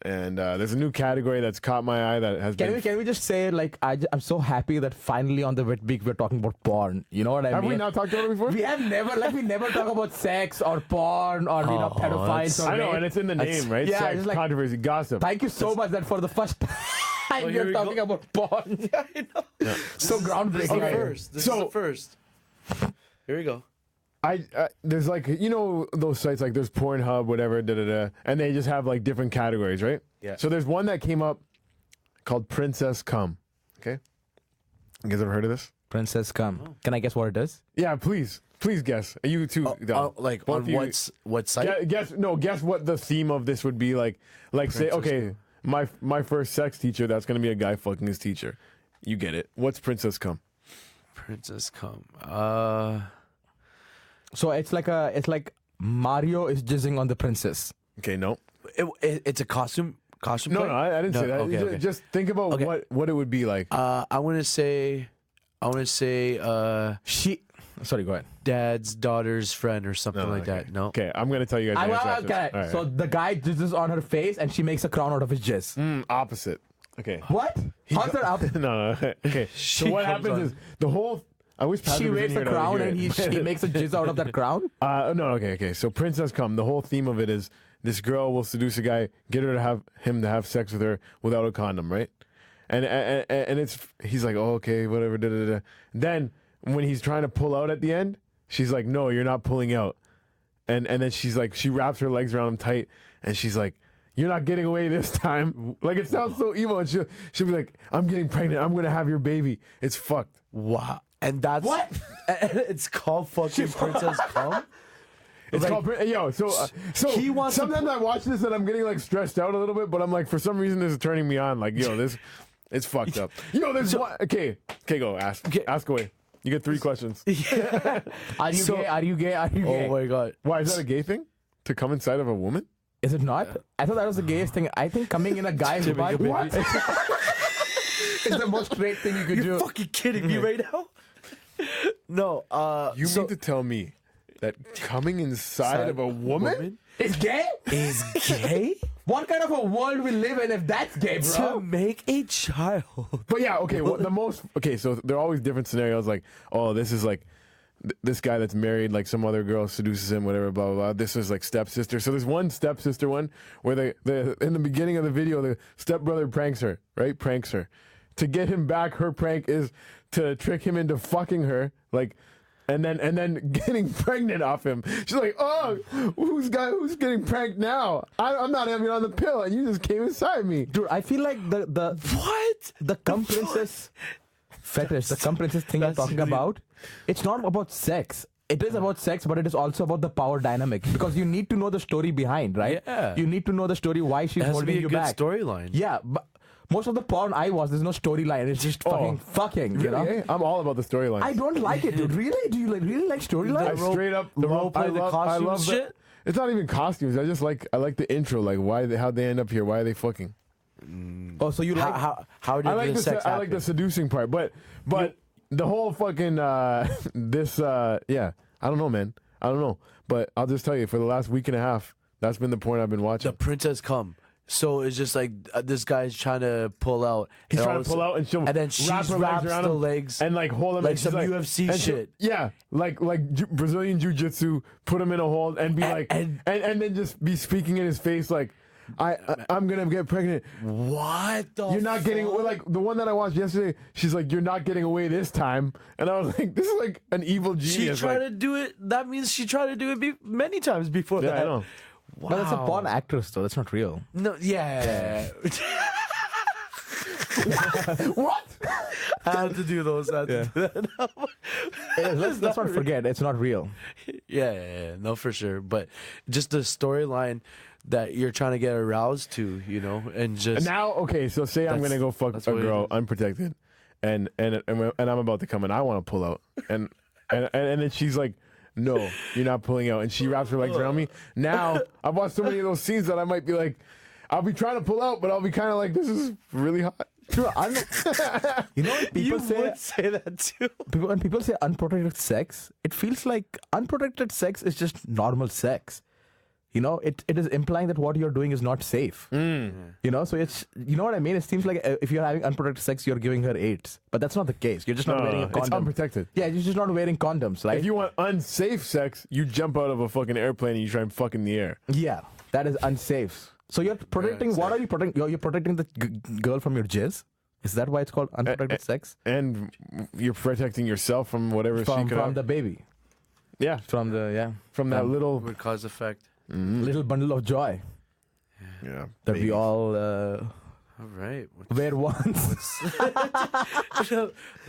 And there's a new category that's caught my eye that has been... Can we just say, like, I'm so happy that finally on the Wet Beak we're talking about porn. You know what I Have mean? we not talked about it before? We have never talk about sex or porn or pedophiles. Or I know, rape. and it's in the name, right? Yeah, Sex, it's like, controversy, gossip. thank you so much that for the first time here we're we talking go. about porn. So groundbreaking. Okay. First, this is the first. Here we go. There's like, you know, those sites like there's Pornhub, whatever, and they just have like different categories, right? Yeah. So there's one that came up called Princess Cum. Okay. You guys ever heard of this? Princess Come. Can I guess what it is? Yeah, please guess. You too. Don. Like Both on of you- what site? Guess what the theme of this would be like. Like say, okay, my first sex teacher, that's gonna be a guy fucking his teacher. You get it. What's Princess Cum? Princess Come. So it's like Mario is jizzing on the princess. Okay, no. It's a costume. No, play? I didn't say that. Okay. Just think about Okay. what it would be like. I want to say. Sorry, go ahead. Dad's daughter's friend or something like that. No. Okay, I'm gonna tell you guys. the answer after this. Okay. All right. So the guy jizzes on her face and she makes a crown out of his jizz. Opposite. Okay. What? How's that up? No. Okay. So what comes happens is the whole. I wish Patrick She was in wears here the to crown hear and it. he makes a jizz out of that crown? No. Okay. So Princess Cum. The whole theme of it is this girl will seduce a guy, get her to have him to have sex with her without a condom, right? And he's like, oh, okay, whatever. Da, da, da. Then when he's trying to pull out at the end, she's like, no, you're not pulling out. And then she's like, she wraps her legs around him tight, and she's like, you're not getting away this time. Like, it sounds so evil. And she'll be like, I'm getting pregnant. I'm going to have your baby. It's fucked. Wow. And that's What? It's called fucking Princess Come. It's Like, called, so he wants to sometimes I watch this and I'm getting like stressed out a little bit, but I'm like, for some reason this is turning me on. Like, this, it's fucked up. There's one. Okay, go. Ask away. You get 3 questions. Are you gay? Are you gay? Are you gay? Oh my god. Why, is that a gay thing? To come inside of a woman? Is it not? I thought that was the gayest thing. I think coming in a guy's butt What? is the most straight thing you could You're do. fucking kidding me right now? No. You mean to tell me that coming inside of a woman? It's gay? is gay What kind of a world we live in if that's gay, to bro? make a child? But yeah, okay. So there are always different scenarios. Like, oh, this is like this guy that's married, like some other girl seduces him, whatever, blah blah blah. This is like stepsister. So there's one stepsister one where the in the beginning of the video, the stepbrother pranks her, right? Pranks her. To get him back, her prank is to trick him into fucking her, like and then getting pregnant off him. She's like, oh, who's getting pranked now? I'm not even on the pill, and you just came inside me. Dude, I feel like the What? the cum princess fetish, the cum princess thing I'm talking about, it's not about sex. It is about sex, but it is also about the power dynamic, because you need to know the story behind, right? Yeah. You need to know the story why she's It has to holding be a you good back. storyline. Yeah, but most of the porn I watch, there's no storyline. It's just fucking, you know? Really? I'm all about the storyline. I don't like it, dude. Really? Do you really like I storylines? straight up the love- role play, I the love- I costume love the- shit? It's not even costumes. I like the intro, like how they end up here, why are they fucking? Oh, so you like... How did I like the sex happen? I like the seducing part, but the whole fucking yeah, I don't know, man. I don't know, but I'll just tell you, for the last week and a half, that's been the porn I've been watching. The princess come. So it's just like this guy's trying to pull out. He's and trying all to pull out, and she'll and then she wrap her wraps legs around the him legs and like hold him like and she's some UFC and shit. Yeah, like Brazilian jiu-jitsu, put him in a hold and be like, and then just be speaking in his face like, I'm gonna get pregnant. What the? You're not getting away. Like the one that I watched yesterday, she's like, you're not getting away this time, and I was like, this is like an evil She genius. tried like, to do it. That means she tried to do it many times before yeah, that. I know. Wow. But it's a porn actress, though. That's not real. No, yeah. What? I had to do those. I had to do that. Let's not forget, it's not real. Yeah, no, for sure. But just the storyline that you're trying to get aroused to, you know, and just Now, okay, so say I'm gonna go fuck a that's what it girl is. unprotected, and I'm about to come, and I want to pull out, and then she's like, no, you're not pulling out, and she wraps her legs around me. Now I've watched so many of those scenes that I might be like, I'll be trying to pull out, but I'll be kind of like, this is really hot. True, you know when people say that too. when people say unprotected sex, it feels like unprotected sex is just normal sex. You know, it is implying that what you're doing is not safe. You know, so it's, you know what I mean? It seems like if you're having unprotected sex, you're giving her AIDS. But that's not the case. You're just not wearing a It's condom. unprotected. Yeah, you're just not wearing condoms, right? If you want unsafe sex, you jump out of a fucking airplane and you try and fuck in the air. Yeah, that is unsafe. So you're protecting, what are you protecting? You're protecting the girl from your jizz? Is that why it's called unprotected sex? And you're protecting yourself from whatever she could From the baby. yeah, From the, from that little Would cause effect. little bundle of joy yeah. that we all All right. wear once.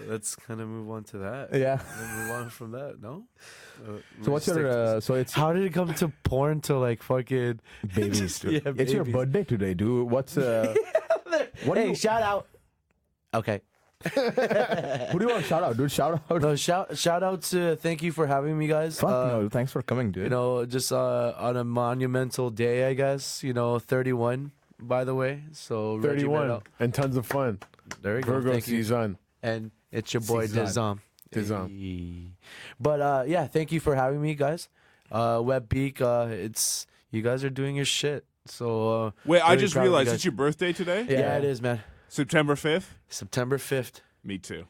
Let's kind of move on to that. Yeah. And move on from that. No. So what's your, so it's How did it come to porn to like fucking babies, dude. Yeah, It's your babies. birthday today, dude. What's, what do you, shout out. Okay. who do you want to shout out, dude? Shout out. No, shout out to thank you for having me, guys. Fuck no, thanks for coming, dude. You know, just on a monumental day, I guess. You know, 31, by the way. So Reggie 31 Mel- and tons of fun. There we go. Virgo Thank you. season. And it's your boy Dizam. Dizam. Dizam. But yeah, thank you for having me, guys. Wet Beak, it's you guys are doing your shit. So Wait, I really just proud of you realized guys. it's your birthday today? Yeah, it is, man. September 5th? September 5th. Me too.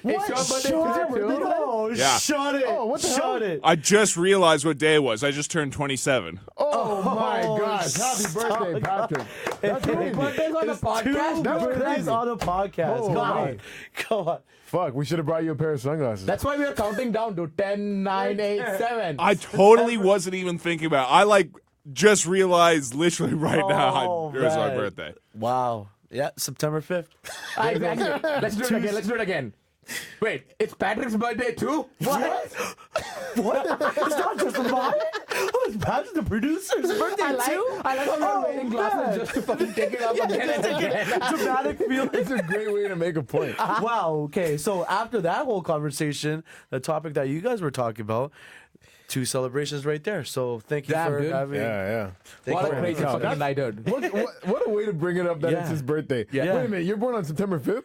It's your birthday today, too? No, Yeah. shut it. Oh, what the shut hell? it. I just realized what day it was. I just turned 27. Oh my gosh. Happy birthday, Patrick. That's crazy. birthdays on the podcast? That's Birthdays crazy. on a podcast. Oh, Come my. on. Come on. Fuck, we should have brought you a pair of sunglasses. That's why we are counting down to 10, 9, 8, 7. I totally wasn't even thinking about it. I just realized literally right now Oh, it was my man. birthday. Wow. Yeah, September 5th. Exactly. Let's do it again. Let's do it again. Wait, it's Patrick's birthday too? What? What? It's not just mine. Oh, it's Patrick, the producer's birthday I too. like how you're wearing glasses man. just to fucking take it up again and again. Dramatic feeling. It's a great way to make a point. Wow. Okay. So after that whole conversation, the topic that you guys were talking about, 2 celebrations right there. So thank you Damn, for dude. having. Yeah. Thank What you a for crazy having- fucking night, dude. What a way to bring it up that Yeah. it's his birthday. Yeah. Wait a minute, you're born on September 5th?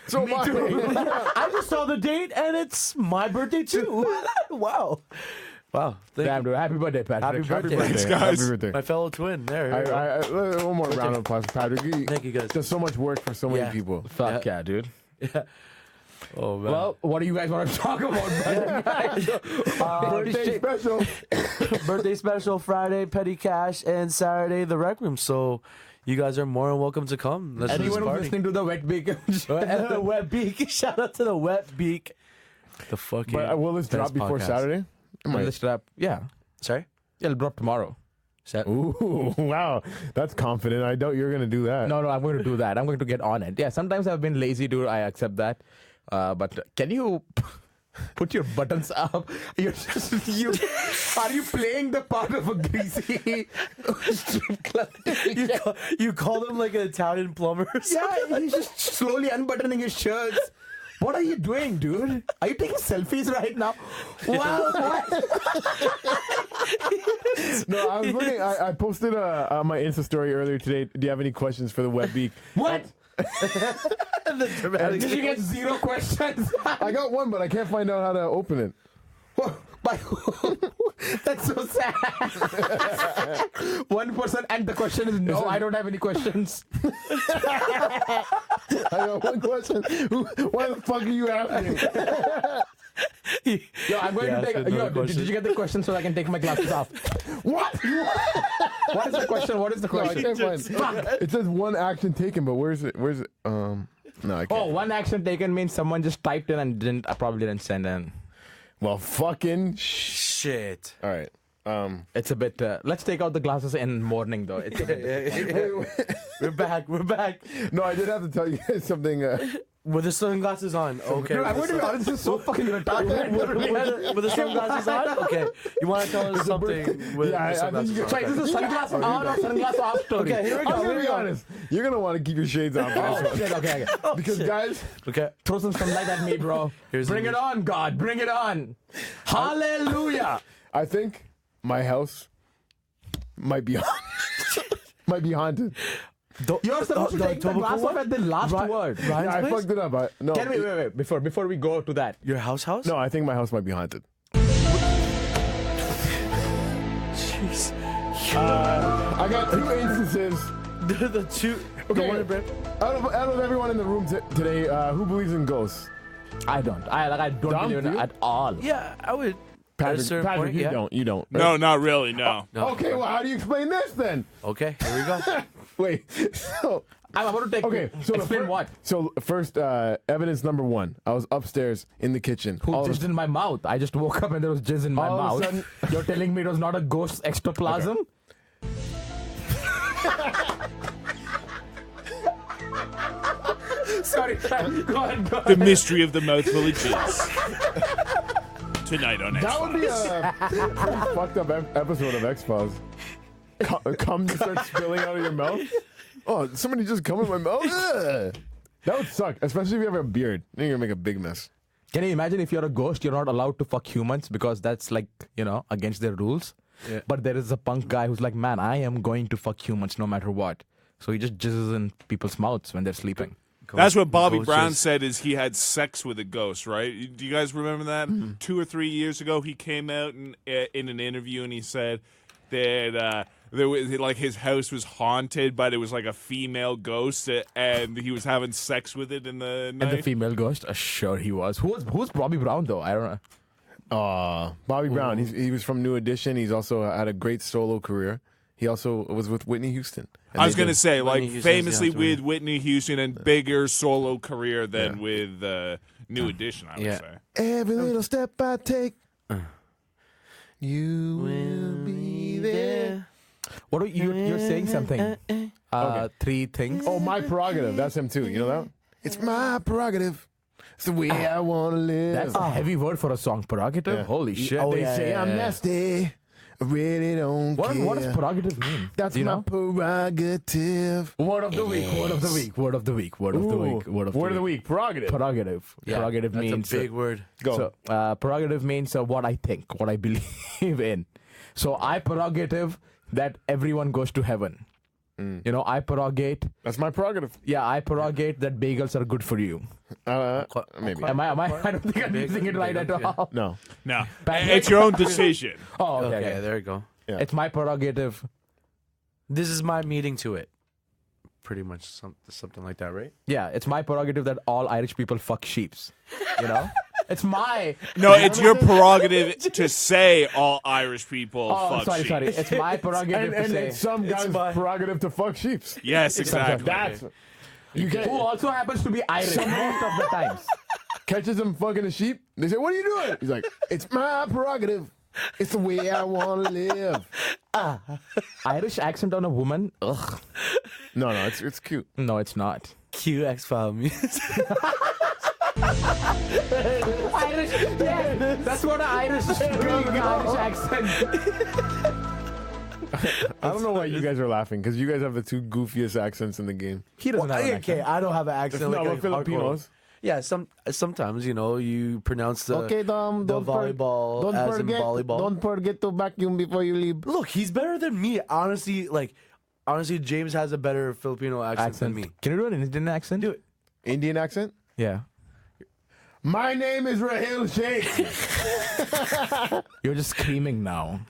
So am I. I just saw the date and it's my birthday too. Wow. Wow. Thank Damn, you. dude. Happy birthday, Patrick. Happy birthday. Thanks, guys. Happy birthday. My fellow twin. There. One more round of applause for Patrick. Thank you, guys. Just so much work for so many Yeah. people. Fuck yeah, dude. Oh man. Well, what do you guys want to talk about? Birthday special. Birthday special Friday, petty cash, and Saturday the rec room. So you guys are more than welcome to come. Let's do this Anyone who's party. listening to the Wet Beak show, The Wet Beak. Shout out to the Wet Beak. The fucking. But will this drop best before podcast. Saturday? Well, let's wrap. Yeah. Sorry. It'll drop tomorrow. Ooh, wow. That's confident. I doubt you're going to do that. No, I'm going to do that. I'm going to get on it. Yeah, sometimes I've been lazy, dude. I accept that. But can you put your buttons up? Are you playing the part of a greasy strip club? You call them like an Italian plumber. Yeah, he's just slowly unbuttoning his shirts. What are you doing, dude? Are you taking selfies right now? Wow. No, I was looking. I posted on my Insta story earlier today. Do you have any questions for the Wet Beak? What? Did you get 0 questions? I got one, but I can't find out how to open it. By who? That's so sad. 1%, and the question is no, I don't have any questions. I got one question. Why the fuck are you asking? Yo, I'm going to take. Did you get the question so I can take my glasses off? What? What is the question? What is the No, I question? can't find it. It says one action taken, but where's it? No, I can't. Oh, one action taken means someone just typed in and didn't. I probably didn't send in. Well, fucking Shit. All right. It's a bit. Let's take out the glasses in morning though. It's a bit We're back. We're back. No, I did have to tell you guys something. With the sunglasses on. Okay. I'm going to be honest. This is so fucking retarded. With the sunglasses on? Okay. You want to tell us something with Yeah, I the think sunglasses you- on? Sorry, this is sunglass on or sunglass off story. Okay, here we go. I'm Here gonna we be go. honest. You're gonna want to keep your shades on for Oh, this one. okay. Because guys, Okay. Throw some sunlight at me, bro. Here's Bring the it on, God. Bring it on. Hallelujah. I think my house might be haunted. You're supposed to take the glass off at the last word. Ryan's Yeah, I place? fucked it up. No, Can we wait before we go to that? Your house? no, I think my house might be haunted. Jeez. I got 2 instances. The two. Okay. The one in Brent. Out of everyone in the room today, who believes in ghosts? I don't. I don't Dom, believe in do it you? at all. Yeah, I would. At a certain Patrick, point, you yeah. don't. You don't. No, not really. No. No. Okay, well, how do you explain this then? Okay, here we go. Wait. So, I'm about to take. okay. So explain what? So first, evidence number 1. I was upstairs in the kitchen. Who All of jizzed in my mouth? I just woke up and there was jizz in my All of a mouth. sudden- You're telling me it was not a ghost ectoplasm? Sorry, go ahead. The mystery of the mouth full of jizz. Tonight on That would be X-Files. a pretty fucked up episode of X-Files. Cum just starts spilling out of your mouth. Oh, somebody just cum in my mouth? Ugh. That would suck, especially if you have a beard. Then you're going to make a big mess. Can you imagine if you're a ghost, you're not allowed to fuck humans because that's like, against their rules? Yeah. But there is a punk guy who's like, man, I am going to fuck humans no matter what. So he just jizzes in people's mouths when they're sleeping. That's what Bobby Ghost Brown jizz. said is he had sex with a ghost, right? Do you guys remember that? 2 or 3 years ago, he came out in an interview and he said that there was like his house was haunted, but it was like a female ghost, and he was having sex with it in the night. And the female ghost? Sure he was. Who's Bobby Brown though? I don't know. Bobby Brown, he was from New Edition. He's also had a great solo career. He also was with Whitney Houston. And I was they going to did- say, like, Whitney Houston's famously the ultimate. with Whitney Houston and bigger solo career than with New Edition, I would Yeah. say. Every little step I take, you will be there. What are you're saying something? 3 things. Oh, my prerogative. That's him too. You know that? It's my prerogative. It's the way I want to live. That's a heavy word for a song. Prerogative? Yeah. Holy shit. They say I'm nasty. I really don't What care. does prerogative mean? That's Do you my know? prerogative. Word of the week. Word of the week. Word of the week. Word of the Ooh, week. Word of word the week. week. Prerogative. Prerogative. Yeah, Prerogative that's means a big word. Go. So, prerogative means what I think, what I believe in. So I prerogative that everyone goes to heaven. I prorogate. That's my prerogative. Yeah, I prorogate that bagels are good for you. Maybe. Am I? I don't think I'm using it right at all. No. No. Patrick? It's your own decision. Oh, Okay, okay. there you go. Yeah. It's my prerogative. This is my meeting to it. Pretty much something like that, right? Yeah, it's my prerogative that all Irish people fuck sheeps. It's my. No, it's your prerogative to say all Irish people Oh, fuck sheep. sorry. It's my prerogative And to say. it's some guy's prerogative to fuck sheeps. Yes, exactly. That's you Who can't. also happens to be Irish most of the times. catches him fucking a sheep. They say, "What are you doing?" He's like, "It's my prerogative. It's the way I want to live." Irish accent on a woman? Ugh. No, it's cute. No, it's not. Q X-File music. Irish, yeah, that's what an Irish accent. I don't know why you guys are laughing because you guys have the two goofiest accents in the game. He doesn't have an Okay, accent. I don't have an accent No, like we're a Filipinos. hardcore- Yeah, sometimes you pronounce the Okay, Dom. the volleyball as in volleyball. Don't forget to vacuum before you leave. Look, he's better than me. Honestly, James has a better Filipino accent than me. Can you do an Indian accent? Do it. Indian accent. Yeah. My name is Rahil Sheikh. You're just screaming now.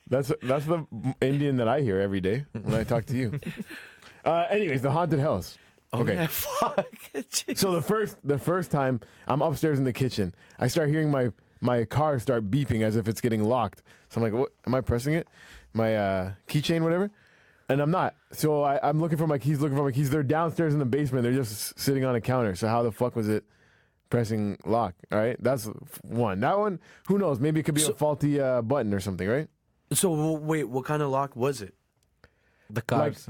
That's the Indian that I hear every day when I talk to you. Anyways, the haunted house. Okay. Fuck. So the first time I'm upstairs in the kitchen, I start hearing my car start beeping as if it's getting locked. So I'm like, what? Am I pressing it? My keychain, whatever? And I'm not. So I'm looking for my keys, They're downstairs in the basement. They're just sitting on a counter. So how the fuck was it pressing lock? All right. That's one. That one, who knows? Maybe it could be a faulty button or something, right? So wait, what kind of lock was it? The cars.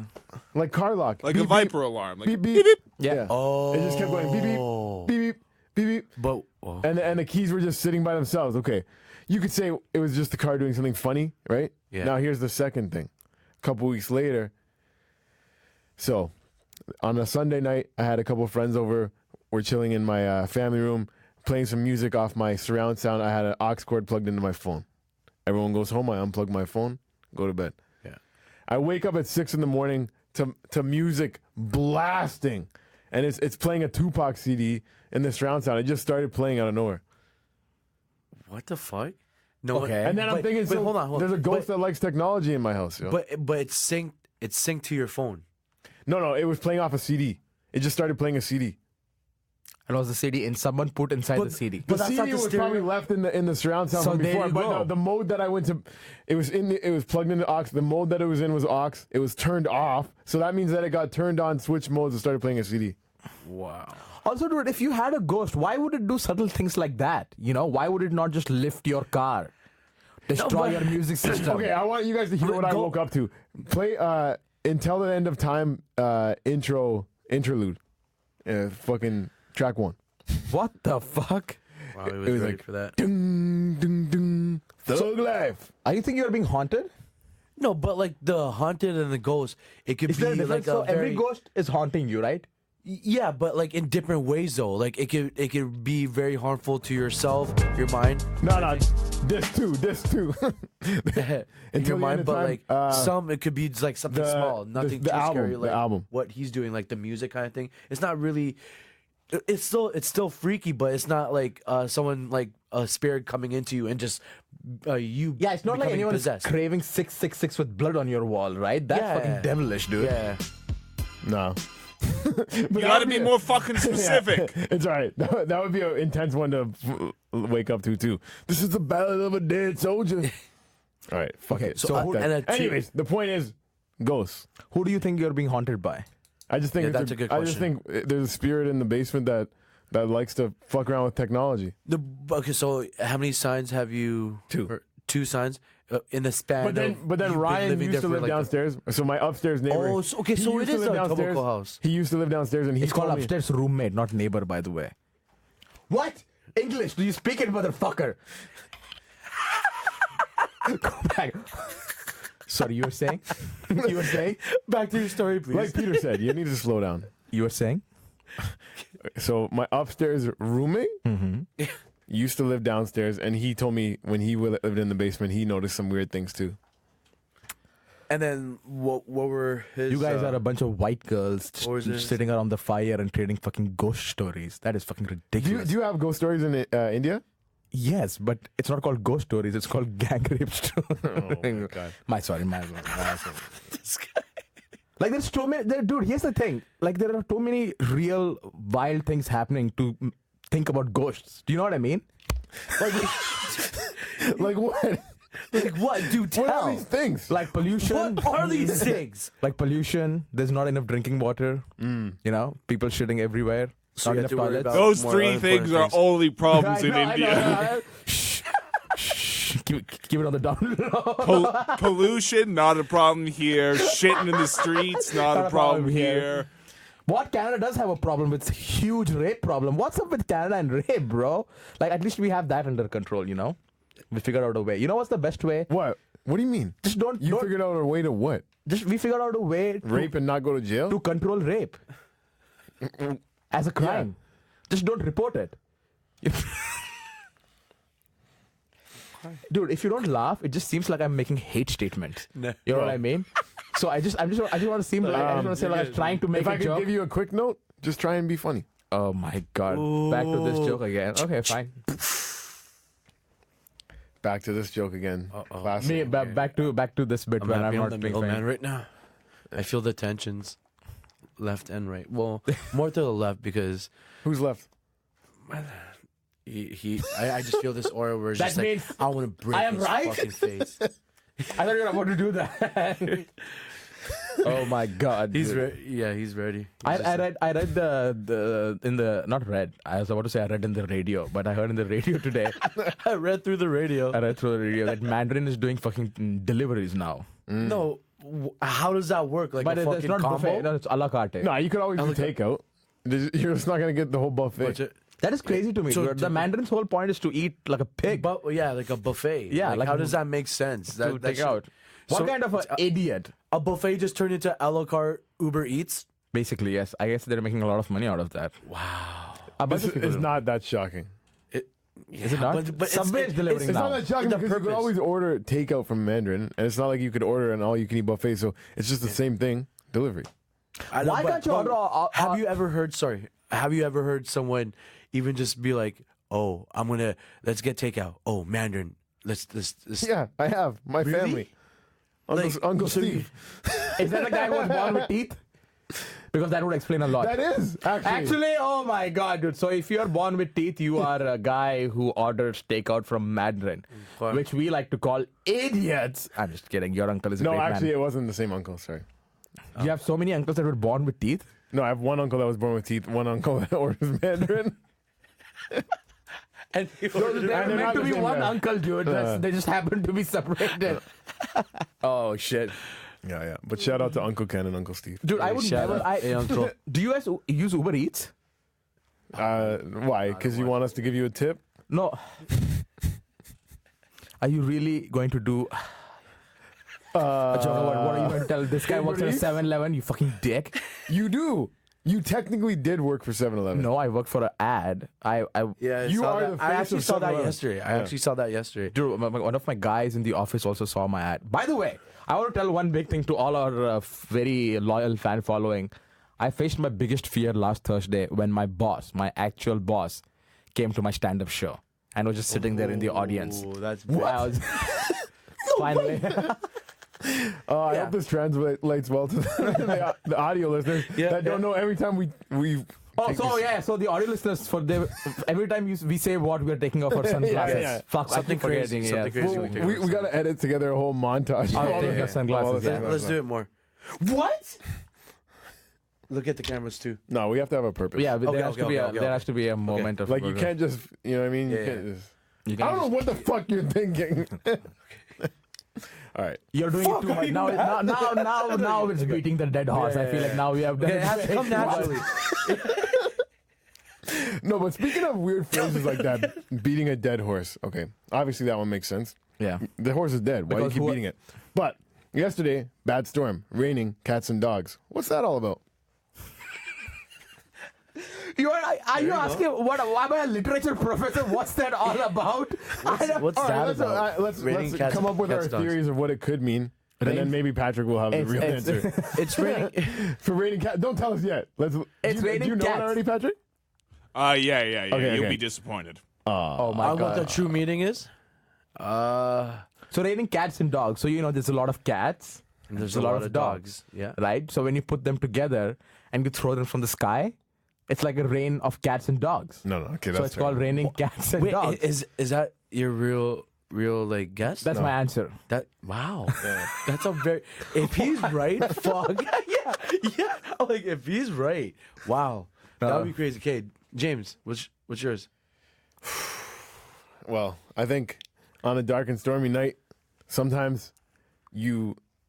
Like car lock. Like Beep, a Viper alarm. Like, Beep, beep. Yeah. Oh. It just kept going beep, beep, beep, beep, beep, beep. But And the keys were just sitting by themselves. Okay. You could say it was just the car doing something funny, right? Yeah. Now here's the second thing. A couple weeks later. So on a Sunday night, I had a couple friends over. We're chilling in my family room, playing some music off my surround sound. I had an aux cord plugged into my phone. Everyone goes home. I unplug my phone, go to bed. yeah. I wake up at 6 a.m. to music blasting, and it's playing a Tupac CD in the surround sound. It just started playing out of nowhere. What the fuck? No. Okay. And then I'm thinking, but hold on. there's a ghost that likes technology in my house. Yo. But it's synced to your phone. No, it was playing off a CD. It just started playing a CD. It was the CD, and someone put inside the CD. The But that's not CD the was stereo. probably left in the surround sound So from there before. you But go. the mode that I went to, it was plugged into aux. The mode that it was in was aux. It was turned off. So that means that it got turned on, switched modes, and started playing a CD. Wow. Also, dude, if you had a ghost, why would it do subtle things like that? You know, why would it not just lift your car, destroy your music system? Okay, I want you guys to hear what I woke up to. Play Until the End of Time interlude. Fucking track 1. What the fuck? Wow, he It was was ready like, for that. Ding, ding, ding. Thug life. Are you thinking you're being haunted? No, but like the haunted and the ghost, it could Is be there a difference? like a So every very ghost is haunting you, right? yeah, but like in different ways though. Like it could be very harmful to yourself, your mind, No, this too. in Until your the mind. end of But time, like some, it could be just like something the- small, the- nothing the too album, scary. the Like album. what he's doing, like the music kind of thing. It's not really. It's still freaky, but it's not like someone like a spirit coming into you and just you. Yeah, it's not like becoming anyone possessed. is craving 666 with blood on your wall, right? That's Yeah. fucking devilish, dude. Yeah. No. you gotta be more fucking specific. It's all right. That would be an intense one to wake up to, too. This is the ballad of a dead soldier. All right, fuck it. so, Fuck that. and a Anyways, the point is ghosts. Who do you think you're being haunted by? I just think Yeah, it's that's a good I just think there's a spirit in the basement that likes to fuck around with technology. Okay, so how many signs have you? 2. Or 2 signs in the span. But then you've been Ryan living used there to for, live like, downstairs. So my upstairs neighbor. Oh, so- okay, he so used it to is live a downstairs. Tobacco house. He used to live downstairs, and he It's called told me, upstairs roommate, not neighbor, by the way. What? English? Do you speak it, motherfucker? Go back. Sorry, you were saying? You were saying? Back to your story, please. like Peter said, you need to slow down. You were saying? So my upstairs roommate used to live downstairs, and he told me when he lived in the basement, he noticed some weird things too. And then what were his? You guys are a bunch of white girls what was it? sitting around the fire and trading fucking ghost stories. That is fucking ridiculous. Do you have ghost stories in India? Yes, but it's not called ghost stories. It's called gang rape stories. Oh my god! My bad. This guy. Like there's so many. Dude, here's the thing. Like there are too many real wild things happening to think about ghosts. Do you know what I mean? Like what? like what? Dude, What are tell. these things? Like pollution. What are these things? Like pollution. There's not enough drinking water. You know, people shitting everywhere. So you have to worry toilets. about Those more 3 unimportant things are only problems in India. Shh. Keep it on the down low. Pollution, not a problem here. Shitting in the streets, not a problem here. What Canada does have a problem with huge rape problem. What's up with Canada and rape, bro? Like, at least we have that under control, you know? We figured out a way. You know what's the best way? What? What do you mean? Just don't... You figured out a way to what? We figured out a way Rape and not go to jail? to control rape as a crime. Just don't report it. Dude, if you don't laugh, it just seems like I'm making hate statements. No. You know what I mean? So I just want to seem like I just want to say like I'm trying to make If a I could joke. give you a quick note, just try and be funny. Oh my god! Back to this joke again. Okay, fine. Back to this joke again. Classic. Me back to this bit when I'm happy not the being middle man funny. right now. I feel the tensions, left and right. Well, more to the left because Who's left? I just feel this aura where it's That just like means I want to break I am his right? fucking face. I thought you were about to do that. Oh my god! He's dude. ready. Yeah, he's ready. I read the in the not read. I was about to say I read in the radio, but I heard in the radio today. I read through the radio. I read through the radio that Mandarin is doing fucking deliveries now. No, how does that work? Like But a it's fucking not combo? buffet. No, it's a la carte. No, you could always do takeout. You're just not going to get the whole buffet. What's it? That is crazy to me. So dude. The Mandarin's whole point is to eat like a pig. But yeah, like a buffet. Yeah, like like how does that make sense? to That take should- out. What So- kind of an idiot? A buffet just turned into a la carte Uber Eats. Basically, yes. I guess they're making a lot of money out of that. Wow. A bunch This of people is do. not that shocking. Is it not? But Subway is delivering It's now. not that shocking The because you could purpose. always order takeout from Mandarin, and it's not like you could order an all-you-can-eat buffet. So it's just the same thing, delivery. I know, Why but- can't you but order have you ever heard? Sorry, have you ever heard someone even just be like, "Oh, let's get takeout." Oh, Mandarin. Let's. Yeah, I have my Really? family. Like, Uncle so you- Steve. Is that the guy who was born with teeth? Because that would explain a lot. That is Actually, oh my god, dude. So if you're born with teeth, you are a guy who orders takeout from Mandarin, Okay. which we like to call idiots. I'm just kidding. Your uncle is a No, great actually, man. it wasn't the same uncle. Sorry. You have so many uncles that were born with teeth? No, I have one uncle that was born with teeth. One uncle that orders Mandarin. and They're they're meant not to the be same one guy. uncle, dude. They just happen to be separated. Oh shit. Yeah. But shout out to Uncle Ken and Uncle Steve. Dude, I would shout never. out. Hey, uncle. Do you guys use Uber Eats? Why? Because you want us to give you a tip? No. Are you really going to do a joke about what are you going to tell? This guy works at a Eats? 7-Eleven, you fucking dick. You do. You technically did work for 7-Eleven. No, I work for an ad. I Yeah, You saw are that. the I face actually of saw that 7-Eleven. yesterday. I actually saw that yesterday. Dude, one of my guys in the office also saw my ad. By the way, I want to tell one big thing to all our very loyal fan following. I faced my biggest fear last Thursday when my boss, my actual boss, came to my stand-up show and was just sitting there in the audience. Oh, that's I was finally. I hope this translates well to the audio listeners that don't know every time we Oh, take so this- yeah, so the audio listeners, every time we say what, we're taking off our sunglasses. yeah. Fuck, Something I keep forgetting. crazy, something crazy. Well, we got to edit together a whole montage. I'll of all take the- your sunglasses, all the yeah. sunglasses. Let's do it more. What? Look at the cameras too. No, we have to have a purpose. Yeah, but Okay, there has to be okay. there has to be a moment of Like you can't just, you know what I mean? You Yeah, can't yeah. just. You I can't don't know what the fuck you're thinking. All right. You're doing it too much. Now it's beating the dead horse. I feel like now we have done It has to come naturally. No, but speaking of weird phrases like that, beating a dead horse. Okay, obviously that one makes sense. Yeah. The horse is dead. Why do you Because keep beating it? But yesterday, bad storm, raining, cats and dogs. What's that all about? Are you asking what? Why am I a literature professor? What's that all about? What's All right, that about? let's Raining cats- come up with cats, our dogs. theories of what it could mean, and then maybe Patrick will have the real answer. It's raining. For raining cat, don't tell us yet. It's do raining you know cats. it already, Patrick? Yeah. Okay, You'll okay. be disappointed. Oh my What the god. true meaning is? So raining cats and dogs. So there's a lot of cats. And there's a lot of dogs. Yeah. Right? So when you put them together and you throw them from the sky, it's like a rain of cats and dogs. No. Okay, that's So it's called terrible. raining cats and Wait, dogs. is that your real like guess? That's my answer. That wow. That's a very. If he's right, fuck yeah. Like if he's right, wow. That would be crazy. Okay, James, what's yours? Well, I think on a dark and stormy night, sometimes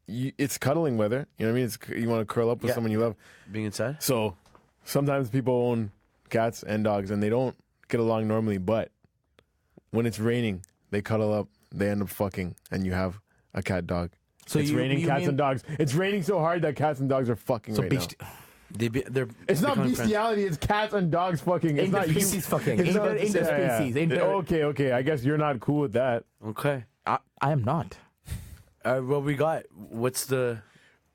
it's cuddling weather. You know what I mean? You want to curl up with Yeah. someone you love. Being inside? So sometimes people own cats and dogs and they don't get along normally, but when it's raining, they cuddle up, they end up fucking, and you have a cat dog. So it's raining cats and dogs. It's raining so hard that cats and dogs are fucking right now. They're It's not becoming friends. bestiality. It's cats and dogs fucking. It's not you. Interspecies fucking. It's not- Interspecies. Okay. I guess you're not cool with that. Okay. I am not. What we got? What's the?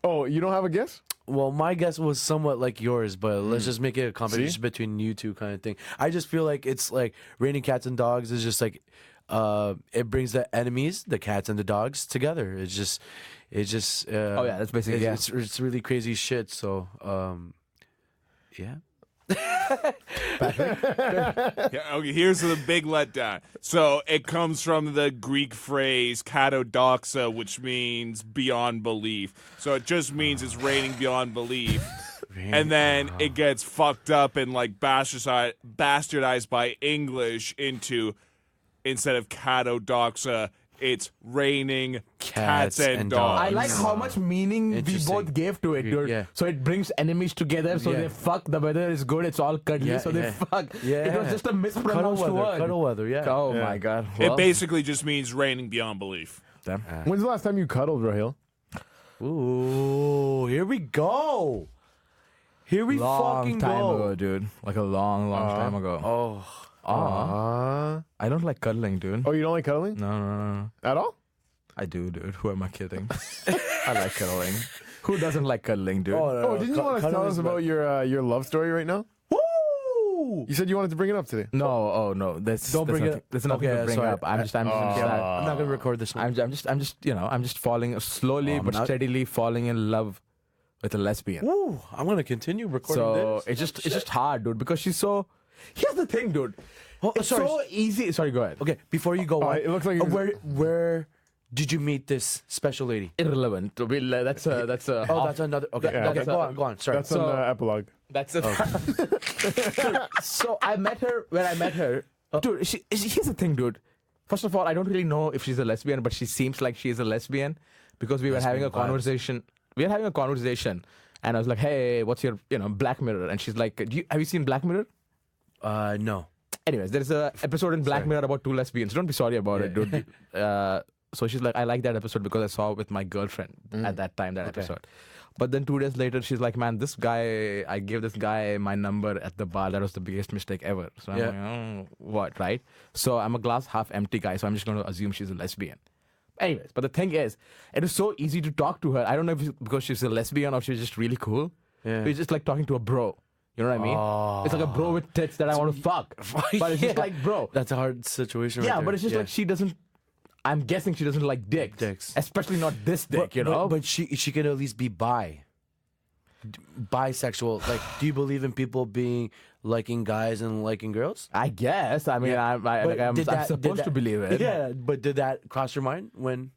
Oh, you don't have a guess? Well, my guess was somewhat like yours, but let's just make it a competition See? between you two kind of thing. I just feel like it's like raining cats and dogs is just like it brings the enemies, the cats and the dogs together. It's just Oh, yeah, that's basically, yeah. it's really crazy shit. So yeah. Yeah, okay, here's the big letdown. So it comes from the Greek phrase katadoxa, which means beyond belief. So it just means it's raining beyond belief. And then it gets fucked up and like bastardized by English into, instead of katadoxa, it's raining cats and dogs. I like how much meaning we Interesting. both gave to it, dude. Yeah. So it brings enemies together, so Yeah. they fuck. The weather is good, it's all cuddly, Yeah, so they yeah. fuck. Yeah. It was just a mispronounced word. Cuddle weather, yeah. Oh my god. It Well, basically just means raining beyond belief. damn. When's the last time you cuddled, Rahil? Ooh, here we go. Here we long fucking time go. ago, dude. Like a long time ago. Oh, I don't like cuddling, dude. Oh, you don't like cuddling No. at all? I do, dude. Who am I kidding? I like cuddling. Who doesn't like cuddling, dude? Oh, didn't you want to tell us about your love story right now? woo! You said you wanted to bring it up today. No, oh no. Don't bring it up. There's nothing Okay, to bring sorry. up. I'm just I'm not gonna record this one. I'm just falling slowly but steadily falling in love with a lesbian. Ooh, I'm gonna continue recording So this. it's just hard, dude, because she's so. Here's the thing, dude. Oh, It's sorry. so easy. Sorry, go ahead. Okay, before you go on, it looks like where did you meet this special lady? Irrelevant. That's a Oh, that's another. Okay, Yeah, okay, that's go on. Sorry. That's an epilogue. That's it. So I met her when I met her. Dude, here's the thing, dude. First of all, I don't really know if she's a lesbian, but she seems like she is a lesbian because we were having a conversation. We were having a conversation, and I was like, "Hey, what's your Black Mirror?" And she's like, "Have you seen Black Mirror?" No. Anyways, there's a episode in Black Mirror about two lesbians. Don't be sorry about it, dude. So she's like, I like that episode because I saw it with my girlfriend at that time, that episode. But then 2 days later, she's like, man, I gave this guy my number at the bar. That was the biggest mistake ever. So I'm like, oh, what, right? So I'm a glass half empty guy, so I'm just going to assume she's a lesbian. Anyways, but the thing is, it is so easy to talk to her. I don't know if it's because she's a lesbian or she's just really cool. Yeah. It's just like talking to a bro. You know what I mean? It's like a bro with tits that I want to fuck. But it's just like, bro. That's a hard situation. Yeah, right but it's just there. like she doesn't. I'm guessing she doesn't like dicks. Especially not this dick, you know? But she could at least be bisexual. Like, do you believe in people liking guys and liking girls? I guess. I mean, I'm supposed to believe it. Yeah, but did that cross your mind when?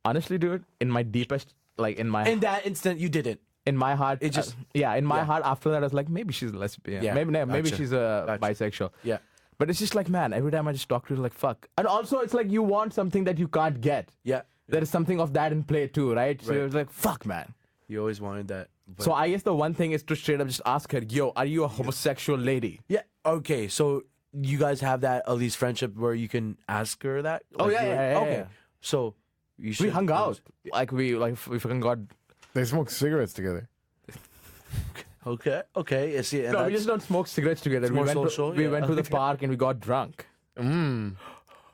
Honestly, dude, in my deepest, like in that instant, you didn't. In my heart, It just- in my heart. After that, I was like, maybe she's a lesbian. Yeah, Maybe gotcha. she's a Gotcha. bisexual. Yeah. But it's just like, man, every time I just talk to her, like, fuck. And also, it's like you want something that you can't get. Yeah. There is something of that in play too, right? So Right. it's like, fuck, man. You always wanted that. But So I guess the one thing is to straight up just ask her, yo, are you a homosexual lady? yeah. Okay. So you guys have that at least friendship where you can ask her that. Oh, Like, yeah, you're like, yeah, yeah, Okay. yeah. So you should. We hung out. We fucking got. They smoke cigarettes together. Okay. Okay. I see. And No, we that's- just don't smoke cigarettes together. It's more social, we yeah. went to the park and we got drunk.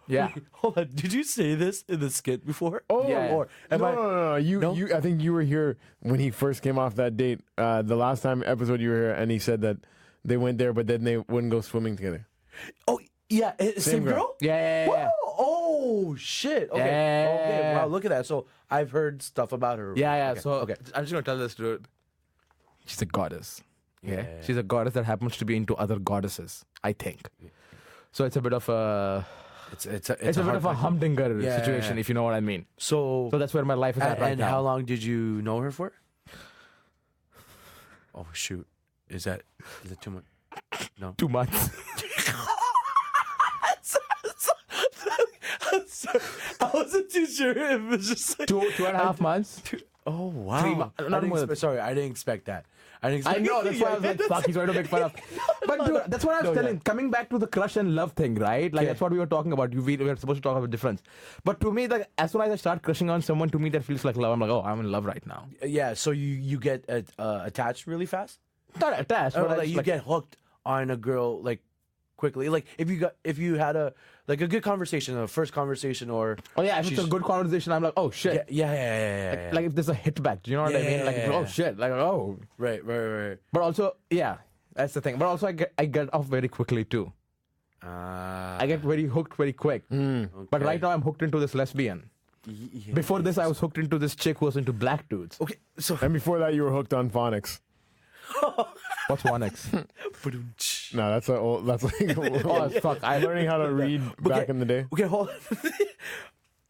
Yeah. Hold on. Did you say this in the skit before? Oh, Yeah. Or am no, I? no. You. I think you were here when he first came off that date. The last time episode you were here, and he said that they went there, but then they wouldn't go swimming together. Oh, yeah. Same girl. girl? Yeah. Whoa, oh shit! Okay, Yeah. okay. Wow, look at that. So I've heard stuff about her. Yeah. Okay. So okay, I'm just gonna tell this dude. She's a goddess. Okay? Yeah. She's a goddess that happens to be into other goddesses, I think. So it's a bit of a it's a bit hard of a question. humdinger Yeah. situation, if you know what I mean. So So that's where my life is at right and now. how long did you know her for? Oh shoot, is that too much? No. 2 months. I wasn't too sure. It was just like 2.5 months. oh wow. 3 months. I Not didn't more. sorry, I didn't expect that. I know, that's why I was like, fuck, he's trying to make fun of. But dude, that's what I was telling. Coming back to the crush and love thing, right? Like, that's what we were talking about. We were supposed to talk about difference. But to me, like, as soon as I start crushing on someone, to me, that feels like love. I'm like, oh, I'm in love right now. Yeah, so you get attached really fast? Not attached, Or but I like just, you like, get hooked on a girl like quickly? Like if you had a good conversation, a first conversation, or oh yeah, if it's a good conversation, I'm like, oh shit. yeah. Like if there's a hit back, do you know what I mean? Like, oh shit, like, oh. Right. But also, yeah, that's the thing. But also, I get off very quickly too. I get very hooked very quick. But right now, I'm hooked into this lesbian. Before this, I was hooked into this chick who was into black dudes. Okay, so And before that, you were hooked on phonics. What's 1X? No, that's like Oh fuck! I'm learning how to read back in the day. Okay, hold on.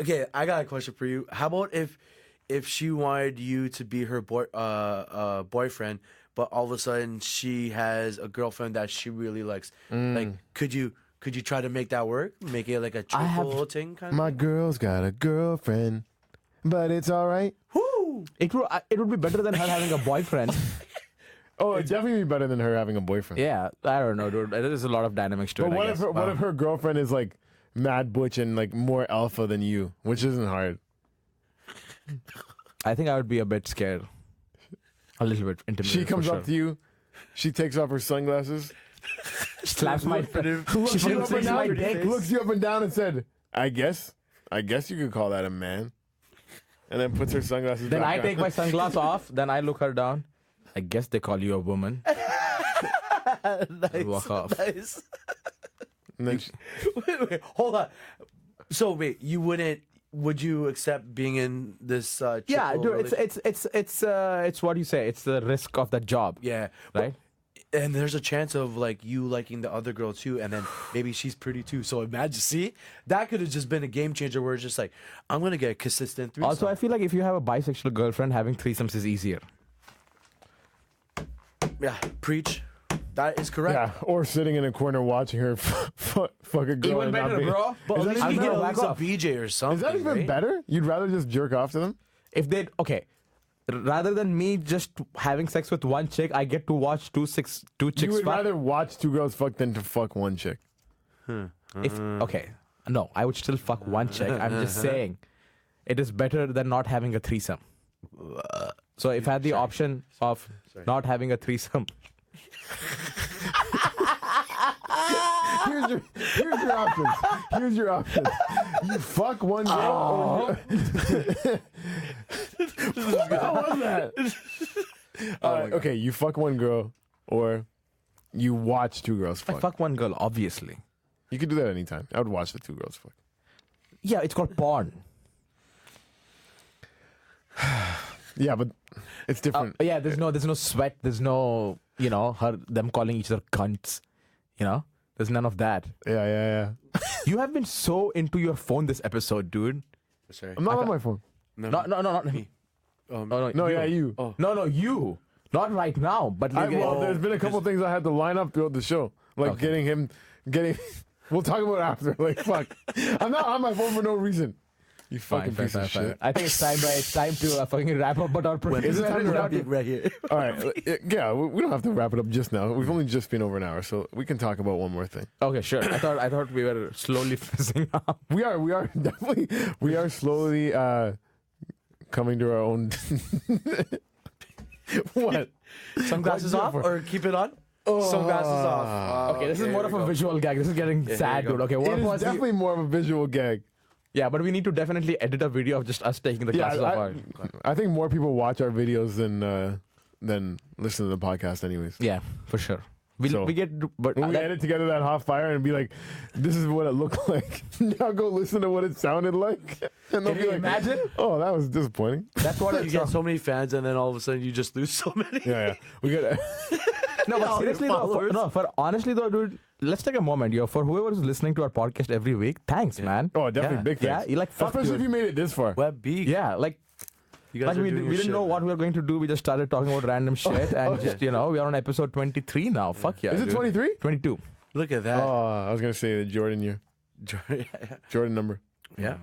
Okay, I got a question for you. How about if she wanted you to be her boyfriend, but all of a sudden she has a girlfriend that she really likes? Like, could you try to make that work? Make it like a triple thing kind of? My girl's got a girlfriend, but it's all right. Woo! It would be better than her having a boyfriend. Oh, it'd definitely be better than her having a boyfriend. Yeah, I don't know, dude. There's a lot of dynamics to But it. what I if guess. what if her girlfriend is like mad butch and like more alpha than you, which isn't hard. I think I would be a bit scared. A little bit intimidated. She comes for up to you, she takes off her sunglasses, slaps my looks you up and my down, dick. looks you up and down and said, I guess you could call that a man. And then puts her sunglasses Then back I take on. my sunglass off. Then I look her down. I guess they call you a woman. Nice. Walk off. Nice. And then she, Wait, hold on. So wait, would you accept being in this? Yeah, triple dude. relationship? It's what you say. It's the risk of that job. Yeah, Right. and there's a chance of like you liking the other girl too, and then maybe she's pretty too. So imagine, see, that could have just been a game changer where it's just like, I'm gonna get a consistent threesome. Also, I feel like if you have a bisexual girlfriend, having threesomes is easier. Yeah, preach. That is correct. yeah, or sitting in a corner watching her fuck a girl. and not be- But at least I'm you get gonna at whack least a off. BJ or something. Is that even right? better? You'd rather just jerk off to them? If they rather than me just having sex with one chick, I get to watch two chicks. You would fuck. rather watch two girls fuck than to fuck one chick. If no, I would still fuck one chick. I'm just saying, it is better than not having a threesome. So if I had the option of not having a threesome, Here's your options. Here's your options. You fuck one girl. What was that? Okay, you fuck one girl, or you watch two girls I fuck. fuck one girl, obviously. You could do that anytime. I would watch the two girls fuck. Yeah, it's called porn. Yeah, but it's different. Yeah, there's no sweat. There's no them calling each other cunts. There's none of that. Yeah. You have been so into your phone this episode, dude. Sorry. I'm not on my phone. No, not me. No, yeah, you. No, you. Not right now, but There's been a couple things I had to line up throughout the show, like getting. We'll talk about it after. Like, fuck, I'm not on my phone for no reason. You fucking piece of shit. I think it's time to fucking wrap up. But our Is it time to wrap it? right here? All right, yeah, we don't have to wrap it up just now. We've only just been over an hour, so we can talk about one more thing. Okay, sure. I thought we were slowly fizzing out. We are definitely slowly coming to our own. What? Sunglasses off or keep it on? Sunglasses off. Okay, this is more of a visual gag. This is getting sad, dude. Okay, what It is was definitely more of a visual gag. Yeah, but we need to definitely edit a video of just us taking the glasses off. I think more people watch our videos than listen to the podcast, anyways. Yeah, for sure. But When we edit together that hot fire and be like, "This is what it looked like." Now go listen to what it sounded like, and they'll Can be you like, imagine? "Oh, that was disappointing." That's what You get so many fans, and then all of a sudden you just lose so many. Yeah. We got. No, but All your seriously though, followers. honestly though, dude, let's take a moment, for whoever is listening to our podcast every week, thanks, man. Oh, definitely big Yeah, thanks. you fuck, Especially dude. if you made it this far. Wet Beak. Yeah, You guys Like are we doing your didn't shit, know man. what we were going to do. We just started talking about random shit and just we are on episode 23 now. Fuck yeah. Is it dude. 23? 22. Look at that. Oh, I was gonna say the Jordan year, Jordan number. yeah.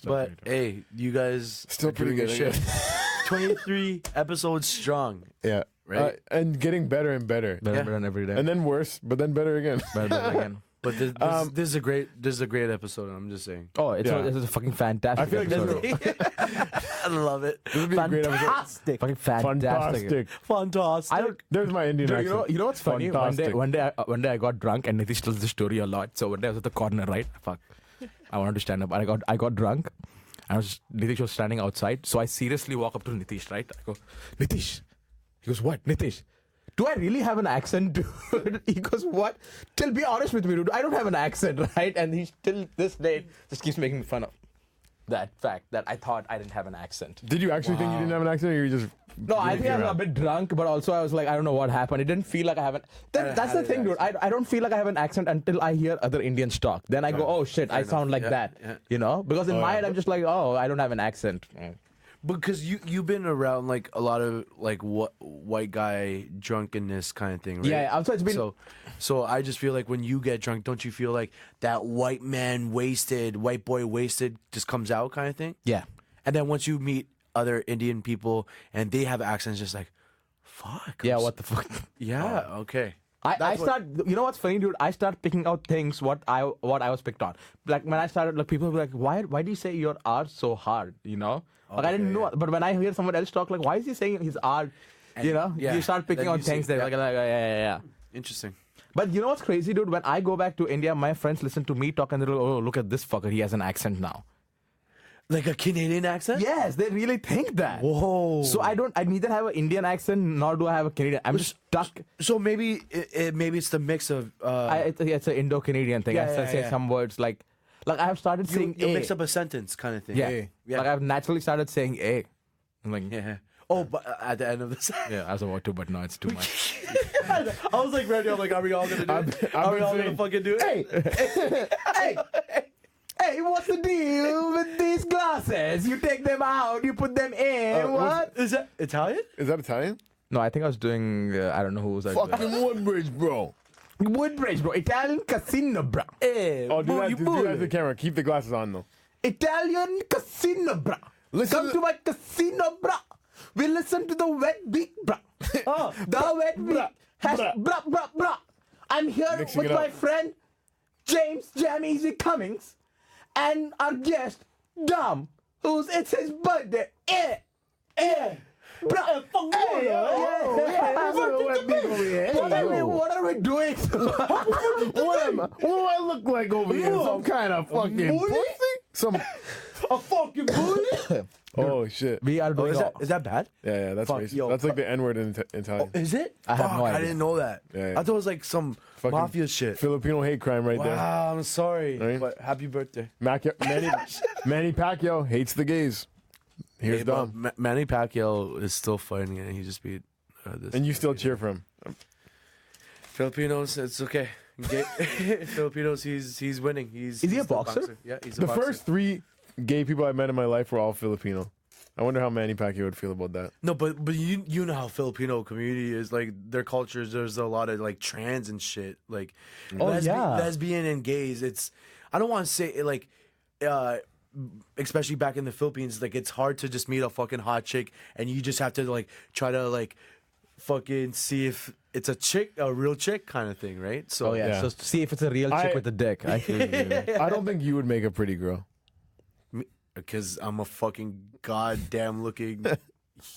But hey, you guys Still are pretty doing good, your I shit. 23 episodes strong. Yeah, Right. and getting better and better, Better, Yeah. better than every day. and then worse, but then better again. better again. But this is a great episode. I'm just saying. Oh, it's Yeah. a fucking fantastic I feel like episode. I love it. This would be a great episode. Fantastic. Fucking fantastic. Fantastic. Fantastic. I don't. There's my Indian Dude, accent. you know what's funny? Fantastic. One day I got drunk and Nitish tells this story a lot. So one day I was at the corner, right? Fuck. I wanted to stand up. And I got drunk. And Nitish was standing outside. So I seriously walk up to Nitish, right? I go, Nitish. He goes, what? Nitish. Do I really have an accent, dude? He goes, what? Be honest with me, dude. I don't have an accent, right? And he still, this day, just keeps making fun of that fact that I thought I didn't have an accent. Did you actually think you didn't have an accent, or you just? No, I think I was a bit drunk, but also I was like, I don't know what happened. It didn't feel like I have an... That's the thing, dude. I don't feel like I have an accent until I hear other Indians talk. Then I go, oh shit, I sound like Yeah, that. yeah. You know? Because in my head, I'm just like, oh, I don't have an accent. Because you've been around like a lot of like white guy drunkenness kind of thing, right? Yeah, also it's been... So I just feel like when you get drunk, don't you feel like that white boy wasted just comes out kind of thing? Yeah. And then once you meet other Indian people and they have accents, just like, fuck. Yeah, what the fuck? Yeah, okay. I start, you know what's funny, dude? I start picking out things what I was picked on. Like when I started, like people were like, why do you say your R so hard? You know, like I didn't know. But when I hear someone else talk, like why is he saying his R? You know, yeah, you start picking then out you see- things that yeah. like yeah. Interesting. But you know what's crazy, dude? When I go back to India, my friends listen to me talk and they're like, oh, look at this fucker, he has an accent now. Like a Canadian accent? Yes, they really think that. Whoa. So I neither have an Indian accent nor do I have a Canadian. I'm just stuck. So maybe it's the mix of It's an Indo-Canadian thing. Yeah, I yeah, say yeah. some words like I have started saying you A. mix up a sentence kind of thing. Yeah. Like I've naturally started saying A. I'm like, Yeah. Oh, but at the end of this. yeah, I was about to, but no, it's too much. I was like ready. I'm like, are we all gonna do it? Are we all gonna fucking do it? Hey, what's the deal with these glasses? You take them out, you put them in. What? Is that Italian? Is that Italian? No, I think I was doing. I don't know who was I. Fucking Woodbridge, bro. Woodbridge, bro. Italian casino, bro. Oh, do that to the camera. Keep the glasses on though. Italian casino, bro. Listen Come to- to my casino, bro. We listen to the Wet Beak, bro. Oh, the Wet Beak. Bro. I'm here Mixing with it up. my friend James JamEasy Cummings and our guest Dom, it's his birthday. Bro, what are we doing? What do I look like over here? Some kind of fucking pussy? Some. A fucking bully? Oh shit. We are doing Is that bad? Yeah, that's Fuck, racist. yo, That's like the N word in Italian. Is it? I have no Fuck, I idea. didn't know that. Yeah. I thought it was like some Fucking mafia shit. Filipino hate crime right there. Wow, I'm sorry, Right? but happy birthday. Manny Pacquiao hates the gays. Here's Hey, but Dom. Manny Pacquiao is still fighting and he just beat this. And you still cheer for him. Filipinos, it's okay. Filipinos, he's winning. He's he a the boxer? Yeah, he's a The boxer. first 3 gay people I met in my life were all Filipino. I wonder how Manny Pacquiao would feel about that. No, but you know how Filipino community is, like their cultures. There's a lot of like trans and shit, like lesbian and gays. It's I don't want to say it, like, especially back in the Philippines, like it's hard to just meet a fucking hot chick and you just have to like try to like fucking see if it's a real chick kind of thing, right? So Oh yeah. Yeah. So see if it's a real chick with a dick. I feel you. I don't think you would make a pretty girl. because I'm a fucking goddamn looking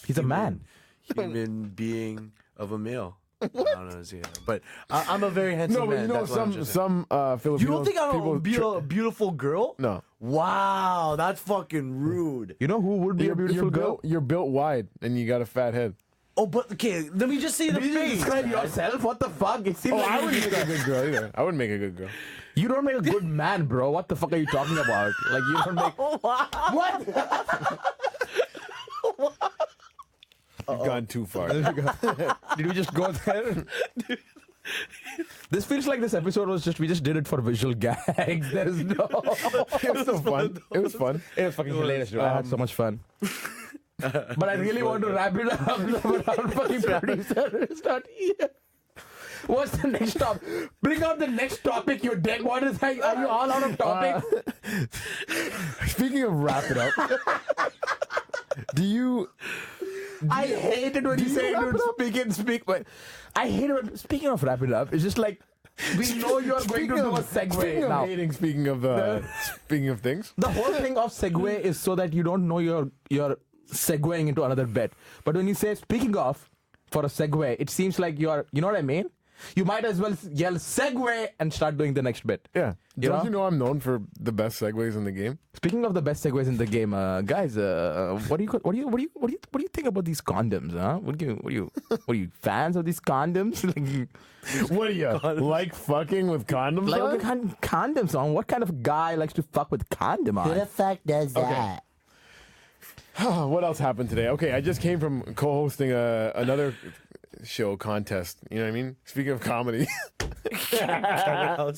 He's a man. human being of a male. I don't know, but I'm a very handsome No, but man. you know That's what I'm just some Filipinos. You don't think I'm people a beautiful girl? No. Wow, that's fucking rude. You know who would be a beautiful girl? You're built wide and you got a fat head. Oh, but okay, let me just see the face. Describe yourself. What the fuck? It seems Oh, like I wouldn't make a good girl either. I wouldn't make a good girl. you don't make a good man, bro. What the fuck are you talking about? Like you don't make. What? You've gone too far. Did we just go there? This feels like this episode was we just did it for visual gags. There's no. It was so fun. It was fun. It was fucking hilarious, dude. I had so much fun. But I really want to wrap it up. But our fucking producer is not here. What's the next topic? Bring out the next topic, you dick. What is that? Are you all out of topic? Speaking of wrap it up, I hate it when you say, dude, speak. But I hate it when, speaking of wrap it up, it's just like, we know you're going to do a segue now. Speaking of things. The whole thing of segue is so that you don't know you're segueing into another bit. But when you say speaking of for a segue, it seems like you know what I mean? You might as well yell segue and start doing the next bit. Yeah. Don't you know I'm known for the best segues in the game? Speaking of the best segues in the game, guys, what do you think about these condoms? Huh? What are you fans of these condoms? What are you like fucking with condoms? Like on? what kind of condoms on? What kind of guy likes to fuck with condom on? Who the fuck does that? What else happened today? Okay, I just came from co-hosting another show contest. You know what I mean? Speaking of comedy. No,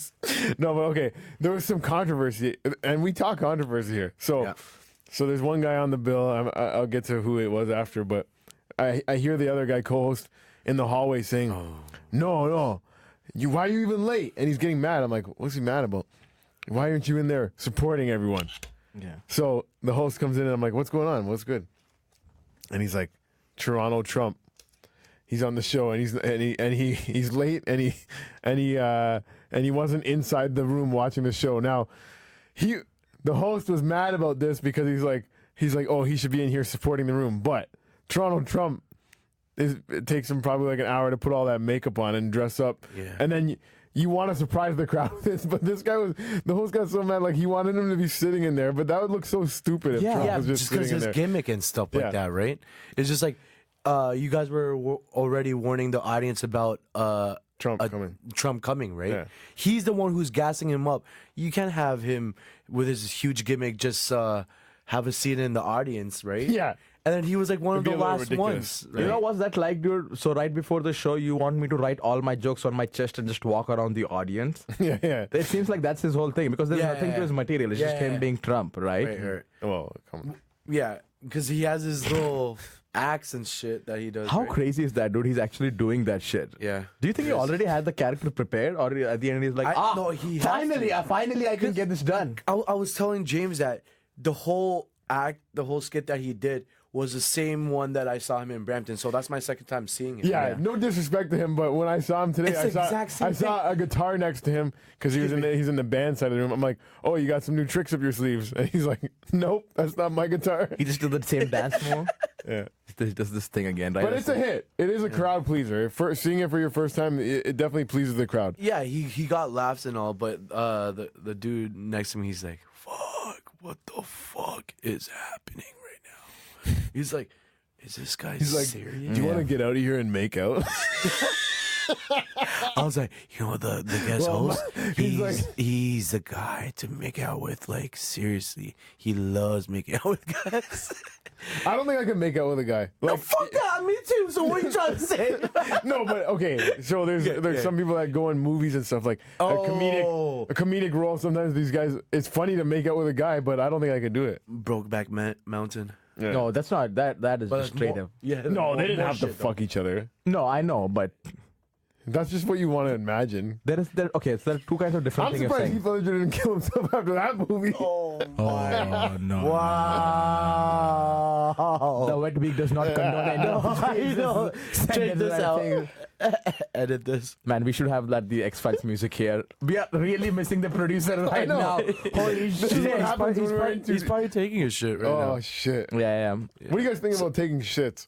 but okay. There was some controversy, and we talk controversy here. So there's one guy on the bill. I'll get to who it was after, but I hear the other guy co-host in the hallway saying, "No, why are you even late?" And he's getting mad. I'm like, "What's he mad about? Why aren't you in there supporting everyone?" Yeah. So the host comes in, and I'm like, "What's going on? What's good?" And he's like, "Toronto Trump. He's on the show, and he's late, and he wasn't inside the room watching the show." Now, the host was mad about this because he's like, "Oh, he should be in here supporting the room." But Toronto Trump, it takes him probably like an hour to put all that makeup on and dress up, and then you want to surprise the crowd with this. But the host got so mad, like he wanted him to be sitting in there, but that would look so stupid if Trump was just because sitting in his there. gimmick and stuff like that, right? It's just like you guys were already warning the audience about Trump coming, right? Yeah. He's the one who's gassing him up. You can't have him with his huge gimmick just have a seat in the audience, right? Yeah. And then he was like one of It'd the be a little last ridiculous. ones. Right? You know what's that like, dude? So right before the show, you want me to write all my jokes on my chest and just walk around the audience? Yeah. It seems like that's his whole thing because there's nothing to his material. It's just him being Trump, right? Right. Well, come on. Yeah, because he has his little acts and shit that he does. How right? crazy is that, dude? He's actually doing that shit. Yeah. Do you think he already had the character prepared, or at the end he's like, No, he has finally I can get this done? I was telling James that the whole skit that he did was the same one that I saw him in Brampton. So that's my second time seeing him. Yeah, no disrespect to him, but when I saw him today, It's the exact same I saw a guitar next to him because he's in the band side of the room. I'm like, "Oh, you got some new tricks up your sleeves," and he's like, "Nope, that's not my guitar." He just did the same dance move. Yeah, He does this thing again, right? but it's a hit. It is a crowd pleaser. Seeing it for your first time, it definitely pleases the crowd. Yeah, he got laughs and all, but the dude next to me, he's like, "Fuck, what the fuck is happening right now?" He's like, "Is this guy He's like, serious?" "Do you want to get out of here and make out?" I was like, you know, the guest host, he's he's the guy to make out with. Like, seriously, he loves making out with guys. I don't think I can make out with a guy. Like, Fuck that, me too. So what are you trying to say? no, but okay. So there's some people that go in movies and stuff like a comedic role. Sometimes these guys, it's funny to make out with a guy, but I don't think I could do it. Brokeback Mountain. Yeah. No, that's not that is just straight up. Yeah. No, they didn't have to fuck each other. No, I know, but That's just what you want to imagine. okay, so there are two kinds of different I'm things you're surprised saying. Heath Ledger didn't kill himself after that movie. Oh no. Wow. The Wet Beak does not condone any of I know. Check this out. Edit this. Man, we should have the X-Files music here. We are really missing the producer right know. now. Holy This is what shit. happens when we're into... He's probably taking his shit right Oh, now. shit. Yeah. What do you guys think about taking shits?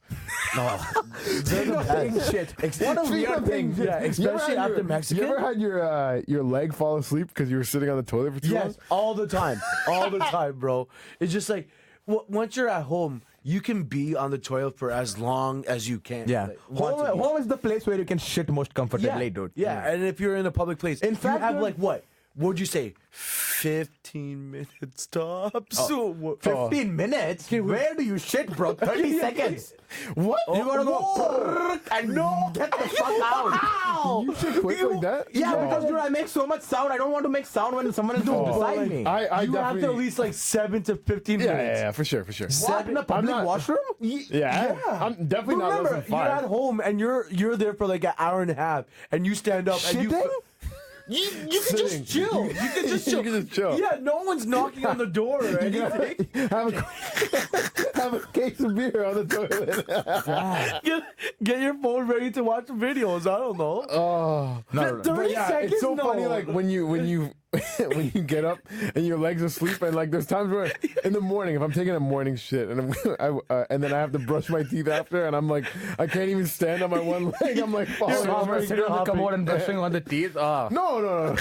Taking shit. What a weird thing. Yeah, especially after Mexican. You ever had your leg fall asleep because you were sitting on the toilet for too long? Yes, all the time. All the time, bro. It's just like, once you're at home, you can be on the toilet for as long as you can. Yeah. Like, Home is the place where you can shit most comfortably, dude. Yeah, and if you're in a public place, In fact, you have dude- like what? What'd you say? 15 minutes tops. So, 15 minutes? Where do you shit, bro? 30 seconds. What? You gotta go and get the fuck out. You shit quick like that? Yeah, No. because dude, I make so much sound. I don't want to make sound when someone is beside me. I you have to at definitely... least like 7 to 15 minutes. Yeah, for sure. What, in a public I'm not- washroom? Yeah, I'm definitely not Remember, less than you're at 5. home and you're there for like an hour and a half, and you stand up and you can Sitting. just chill. You can just chill. You can just chill. Yeah, no one's knocking on the door or anything. have a case of beer on the toilet. Get your phone ready to watch videos. I don't know. Oh, No. 30 yeah, seconds. it's so no. funny. Like when you when you get up and your legs asleep, and like there's times where in the morning, if I'm taking a morning shit and and then I have to brush my teeth after, and I'm like I can't even stand on my one leg. I'm like falling over. Sitting on the commode and brushing on the teeth. No.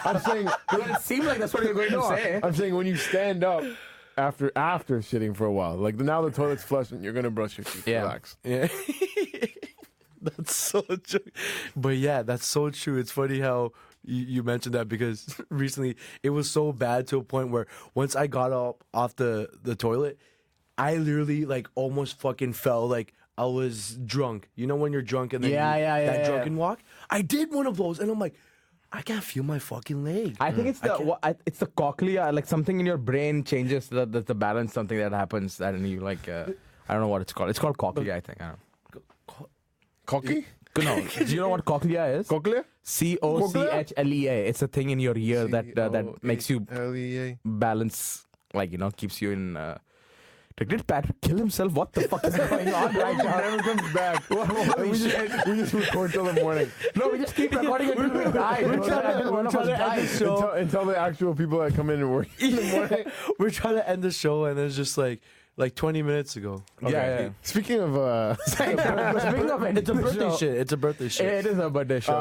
I'm saying It seemed like that's what you're going to say. I'm saying when you stand up after shitting for a while, like now the toilet's flush and you're gonna brush your teeth. Yeah. Relax. Yeah. That's so true. But yeah, that's so true. It's funny how you mentioned that because recently it was so bad to a point where once I got up off the toilet, I literally like almost fucking fell like I was drunk. You know when you're drunk and then that drunken walk? I did one of those and I'm like, I can't feel my fucking leg. I think it's it's the cochlea, like something in your brain changes the balance, something that happens that and you like I don't know what it's called. It's called cochlea, I think. I don't know. Cocky? No, do you know what cochlea is? Cochlea? COCHLEA. It's a thing in your ear that makes you L-E-A. balance, like keeps you in. Did Patrick kill himself? What the fuck is going on right now? Never comes back. we just record till the morning. No, we just keep recording until we die. We're trying to end the show. Until the actual people that come in and work in the morning. We're trying to end the show and it's just like 20 minutes ago. Yeah. Speaking of Speaking of It's a birthday shit. It's a birthday shit. It is a birthday show.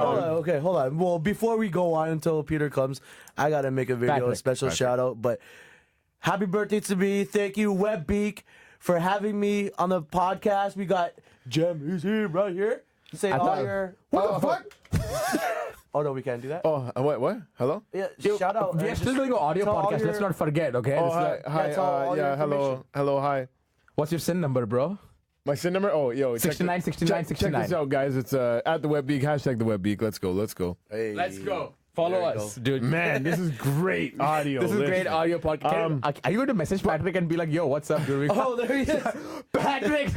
Hold on. Well, before we go on until Peter comes, I gotta make a video, a special shout out. But happy birthday to me. Thank you, Wet Beak, for having me on the podcast. We got JamEasy right here. Say all your. what the fuck? Oh no, we can't do that. Oh, what? Hello? Yeah, shout out. We are still doing an audio tell all podcast. Let's your- not forget, okay? Oh, It's hi. like- Hi. tell all your Hello. Hi. what's your SIN number, bro? My SIN number? Oh, yo. 69, 69, 69. Check this out, guys. It's at the Wet Beak. Hashtag the Wet Beak. Let's go. Hey. Let's go. Follow There you us, dude. Man, this is great audio. This is great Listen. audio podcast. Are you going to message Patrick and be like, yo, what's up, dude? Oh, there he is. Patrick!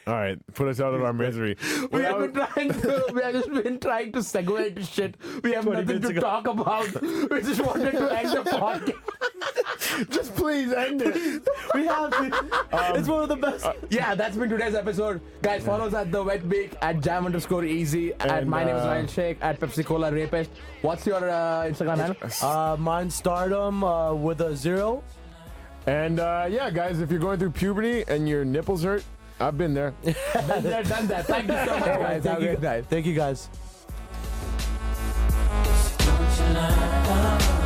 All right, put us out of our misery. We have just been trying to segue into shit. We have nothing to talk about. We just wanted to end the podcast. Just please end it. We have to. It's one of the best. Yeah, that's been today's episode. Guys, follow us at the Wet Beak, at Jam_Easy, at And, my name is Rahil Sheikh, at Pepsi Cola Rapist. What's your Instagram handle? Mine's Stardom with a 0. And yeah, guys, if you're going through puberty and your nipples hurt, I've been there. Done that. Thank you so much, guys. Have a good night. Thank you guys. Don't you know?